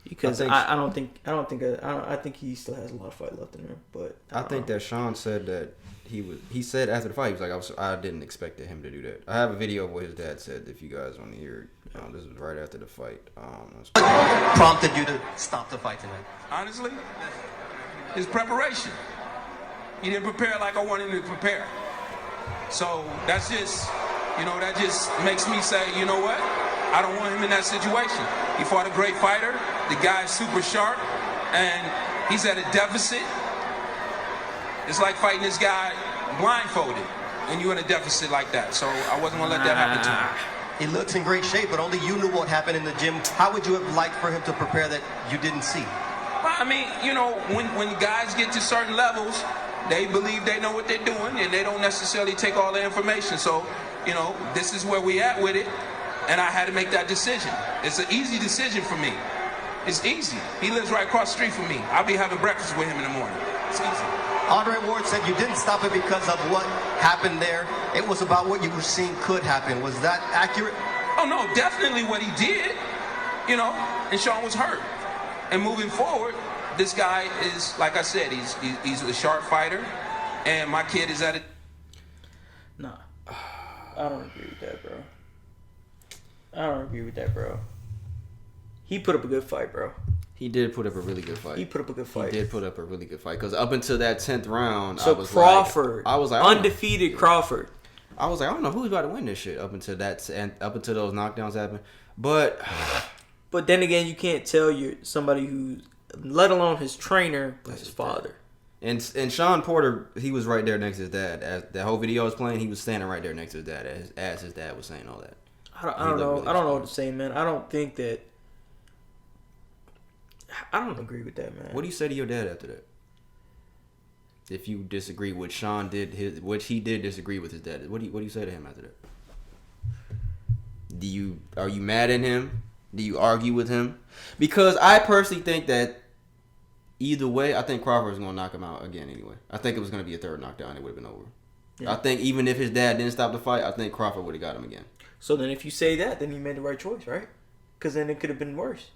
Because I think he still has a lot of fight left in him. But I think that Shawn said that he said after the fight, he was like, I didn't expect him to do that. I have a video of what his dad said if you guys want to hear it. This was right after the fight. Prompted you to stop the fight tonight? Honestly, his preparation. He didn't prepare like I wanted him to prepare. So that just makes me say, you know what? I don't want him in that situation. He fought a great fighter. The guy's super sharp, and he's at a deficit. It's like fighting this guy blindfolded when you're in a deficit like that. So I wasn't gonna let that happen to him. He looks in great shape, but only you knew what happened in the gym. How would you have liked for him to prepare that you didn't see? Well, I mean, when guys get to certain levels, they believe they know what they're doing, and they don't necessarily take all the information. So, this is where we at with it, and I had to make that decision. It's an easy decision for me. It's easy. He lives right across the street from me. I'll be having breakfast with him in the morning. It's easy. Andre Ward said you didn't stop it because of what happened there. It was about what you were seeing could happen. Was that accurate? Oh, no, definitely what he did, and Shawn was hurt. And moving forward, this guy is, like I said, he's a sharp fighter, and my kid is at it. Nah, I don't agree with that, bro. He put up a good fight, bro. He did put up a really good fight. He put up a good fight. He did put up a really good fight because up until that 10th round, so Crawford, I was like, undefeated Crawford. I was like, I don't know who's about to win this shit up until that, and up until those knockdowns happened. But then again, you can't tell somebody who's, let alone his trainer, but his father. And Shawn Porter, he was right there next to his dad. As that whole video was playing, he was standing right there next to his dad as his dad was saying all that. I don't know. Really I don't know what to say, man. I don't think that. I don't agree with that, man. What do you say to your dad after that? If you disagree with Shawn which he did disagree with his dad. What do you say to him after that? Are you mad at him? Do you argue with him? Because I personally think that either way, I think Crawford was going to knock him out again anyway. I think it was going to be a third knockdown. It would have been over. Yeah. I think even if his dad didn't stop the fight, I think Crawford would have got him again. So then if you say that, then he made the right choice, right? Because then it could have been worse.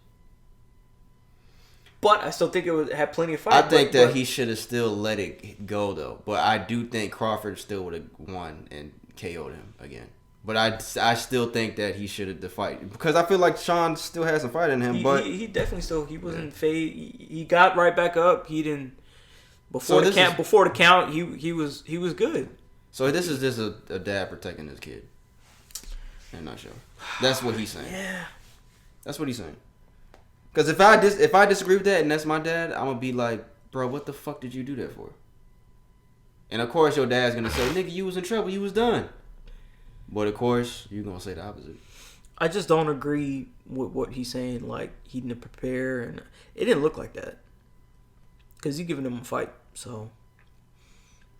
But I still think it had plenty of fight. I think that he should have still let it go, though. But I do think Crawford still would have won and KO'd him again. But I still think that he should have the fight because I feel like Shawn still has some fight in him. But he definitely still wasn't fade. He got right back up. He didn't before the count. He was good. So this is just a dad protecting his kid. In a nutshell, that's what he's saying. Yeah, that's what he's saying. Because if I disagree with that and that's my dad, I'm gonna be like, bro, what the fuck did you do that for? And of course your dad's gonna say, nigga, you was in trouble, you was done. But of course you're gonna say the opposite. I just don't agree with what he's saying. Like he didn't prepare, and it didn't look like that. Cause he's giving him a fight, so.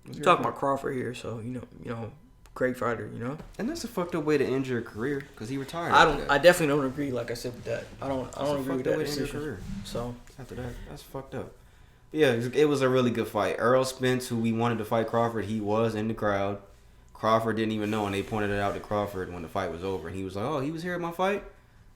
We're talking about Crawford here, so you know, great fighter, you know. And that's a fucked up way to end your career because he retired. I definitely don't agree. Like I said with that, I don't agree with that decision. Career. So after that, that's fucked up. But yeah, it was a really good fight. Errol Spence, who we wanted to fight Crawford, he was in the crowd. Crawford didn't even know, and they pointed it out to Crawford when the fight was over, and he was like, "Oh, he was here at my fight.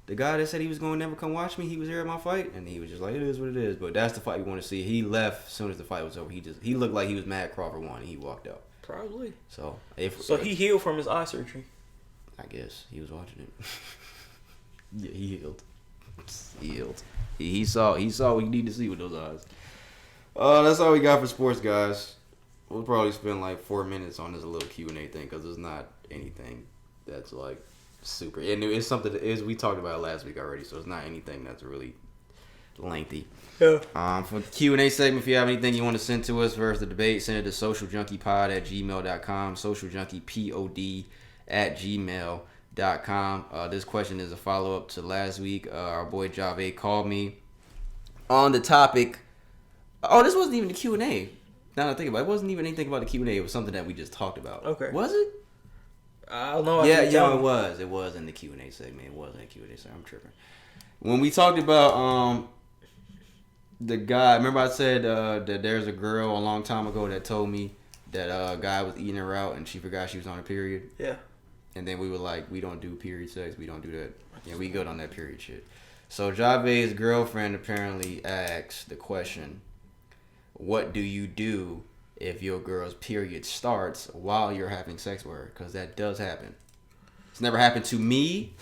The guy that said he was going to never come watch me, he was here at my fight," and he was just like, "It is what it is." But that's the fight we want to see. He left as soon as the fight was over. He looked like he was mad Crawford won, and he walked out. Probably. So he healed from his eye surgery. I guess he was watching it. Yeah, he healed. He healed. He saw what he needed to see with those eyes. That's all we got for sports, guys. We'll probably spend like 4 minutes on this little Q&A thing because there's not anything that's like super. And it's something that we talked about last week already, so it's not anything that's really lengthy. Yeah. For the Q&A segment, if you have anything you want to send to us versus the debate, send it to socialjunkiePod@gmail.com, socialjunkiePod@gmail.com. This question is a follow-up to last week. Our boy Jave called me on the topic. Oh, this wasn't even the Q&A. Now that I think about it, it wasn't even anything about the Q&A. It was something that we just talked about. Okay. Was it? I don't know. Yeah, it was. It was in the Q&A segment. It was in the Q&A segment. I'm tripping. When we talked about the guy, remember I said that there's a girl a long time ago that told me that a guy was eating her out and she forgot she was on a period. Yeah. And then we were like, we don't do period sex. We don't do that. Yeah, we good on that period shit. So Jave's girlfriend apparently asked the question, what do you do if your girl's period starts while you're having sex with her? Because that does happen. It's never happened to me,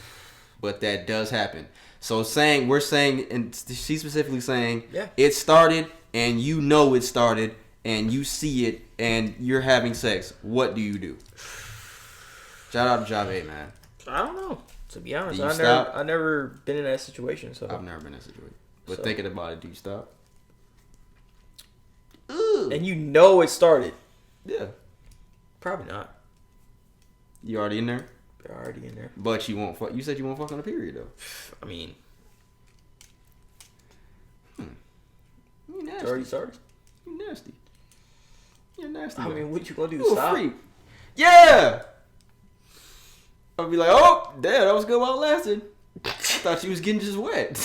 but that does happen. So we're saying, and she's specifically saying, it started and you know it started and you see it and you're having sex. What do you do? Shout out to Jave, man. I don't know. To be honest, I've never been in that situation. So I've never been in that situation. But thinking about it, do you stop? And you know it started. Yeah. Probably not. You already in there? You're already in there. But you won't fuck. You said you won't fuck on a period, though. I mean. You nasty. It's already started. You nasty. You're nasty. I mean, what you gonna do? You Stop? a freak. Yeah! I'll be like, oh, damn, that was good while it lasted. I thought you was getting just wet.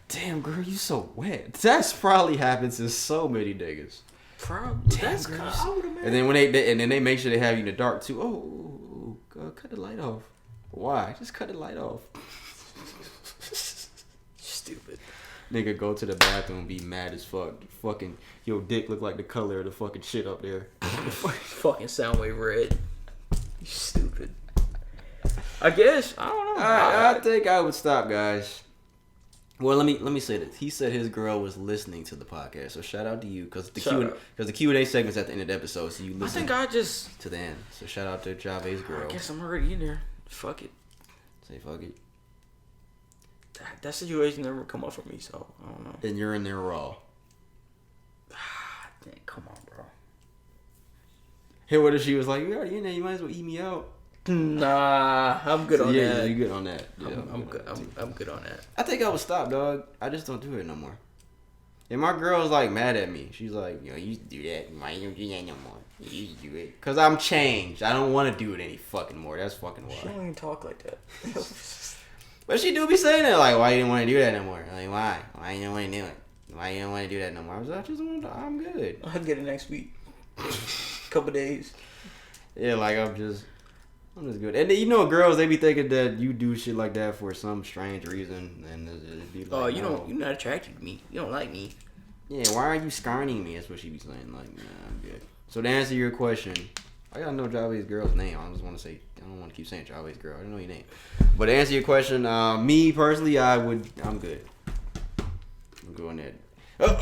Damn, girl, you so wet. That's probably happens to so many niggas. Probably. Damn, That's girl, cold, man. and then when they make sure they have you in the dark too. Oh, cut the light off. Why? Just cut the light off. Stupid. Nigga go to the bathroom and be mad as fuck. Fucking your dick look like the color of the fucking shit up there. Fucking Soundwave red. You stupid. I guess. I don't know. I think I would stop, guys. Well, let me say this. He said his girl was listening to the podcast, so shout out to you because the Q&A segment's at the end of the episode, so you listen. I think I just to the end. So shout out to Jave's girl. I guess I'm already in there. Fuck it. Say fuck it. That situation never come up for me, so I don't know. And you're in there raw. Dang, come on, bro. Hey, what if she was like, you already in there? You might as well eat me out. Nah, I'm good on that. Yeah, you good on that. Yeah, I'm good. I'm good on that. I think I would stop, dog. I just don't do it no more. And my girl's like mad at me. She's like, you used to do that. Why you don't do that no more? You used to do it. Because I'm changed. I don't want to do it any fucking more. That's fucking wild. She don't even talk like that. But she do be saying that. Like, why you didn't want to do that no more? Like, why? Why you don't want to do it? Why you don't want to do that no more? I was like, I'm good. I'll get it next week. Couple days. Yeah, like, I'm just good. And you know, girls, they be thinking that you do shit like that for some strange reason. And it'd be like, you're not attracted to me. You don't like me. Yeah, why are you scarning me? That's what she be saying. Like, nah, I'm good. So to answer your question, I gotta know Jave's girl's name. I just want to say, I don't want to keep saying Jave's girl. I don't know your name. But to answer your question, me personally, I'm good. I'm good on that. Oh,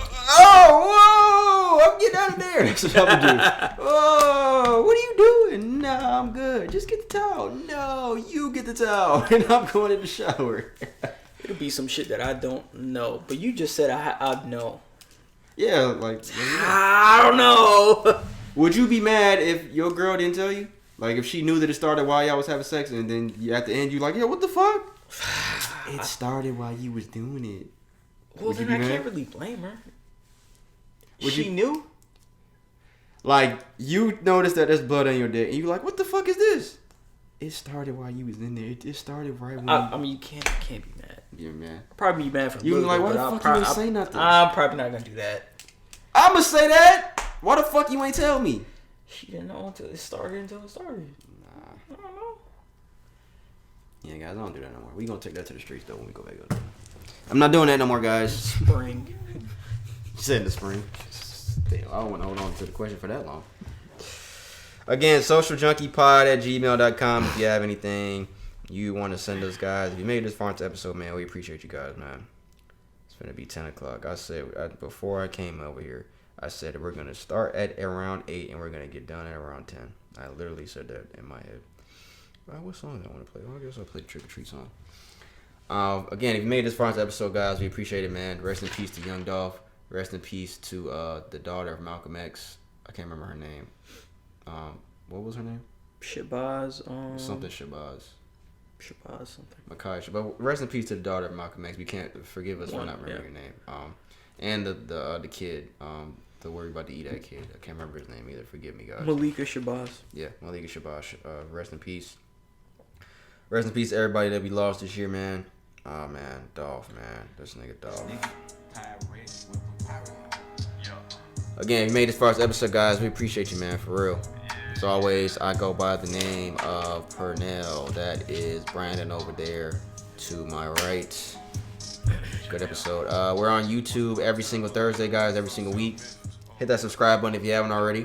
bro. Get out of there. That's what I'm gonna do. Oh, what are you doing? No, I'm good. Just get the towel. No, you get the towel. And I'm going in the shower. It'll be some shit that I don't know. But you just said I'd know. Yeah, like. I don't know. Would you be mad if your girl didn't tell you? Like, if she knew that it started while y'all was having sex, and then at the end you like, yo, what the fuck? It started while you was doing it. Well, then I can't really blame her. She knew? Like, you noticed that there's blood on your dick, and you like, what the fuck is this? It started while you was in there. It started right when I mean, you can't be mad. You're mad. I'll probably be mad for you like, why the fuck you ain't say nothing? I'm probably not gonna do that. I'm gonna say that. Why the fuck you ain't tell me? She didn't know until it started. Nah. I don't know. Yeah, guys, I don't do that no more. We gonna take that to the streets though when we go back up. I'm not doing that no more, guys. Spring. You said in the spring. Damn, I don't want to hold on to the question for that long. Again, socialjunkiepod@gmail.com if you have anything you want to send us, guys. If you made this far into episode, man, we appreciate you guys, man. It's gonna be 10 o'clock. I said before I came over here, I said we're gonna start at around 8 and we're gonna get done at around 10. I literally said that in my head. What song do I want to play? Well, I guess I'll play the Trick or Treat song. Again, if you made this far into episode, guys, we appreciate it, man. Rest in peace to Young Dolph. Rest in peace to the daughter of Malcolm X. I can't remember her name. What was her name? Shabazz. Something Shabazz. Shabazz something. Makai Shabazz. Rest in peace to the daughter of Malcolm X. We can't forgive us for not remembering your name. And the kid. The worry about to eat that kid. I can't remember his name either. Forgive me, guys. Malika Shabazz. Yeah, Malika Shabazz. Rest in peace. Rest in peace to everybody that we lost this year, man. Oh, man. Dolph, man. This nigga Dolph. Again, if you made this far as episode, guys, we appreciate you, man, for real. As always, I go by the name of Pernell. That is Brandon over there to my right. Good episode. We're on YouTube every single Thursday, guys, every single week. Hit that subscribe button if you haven't already.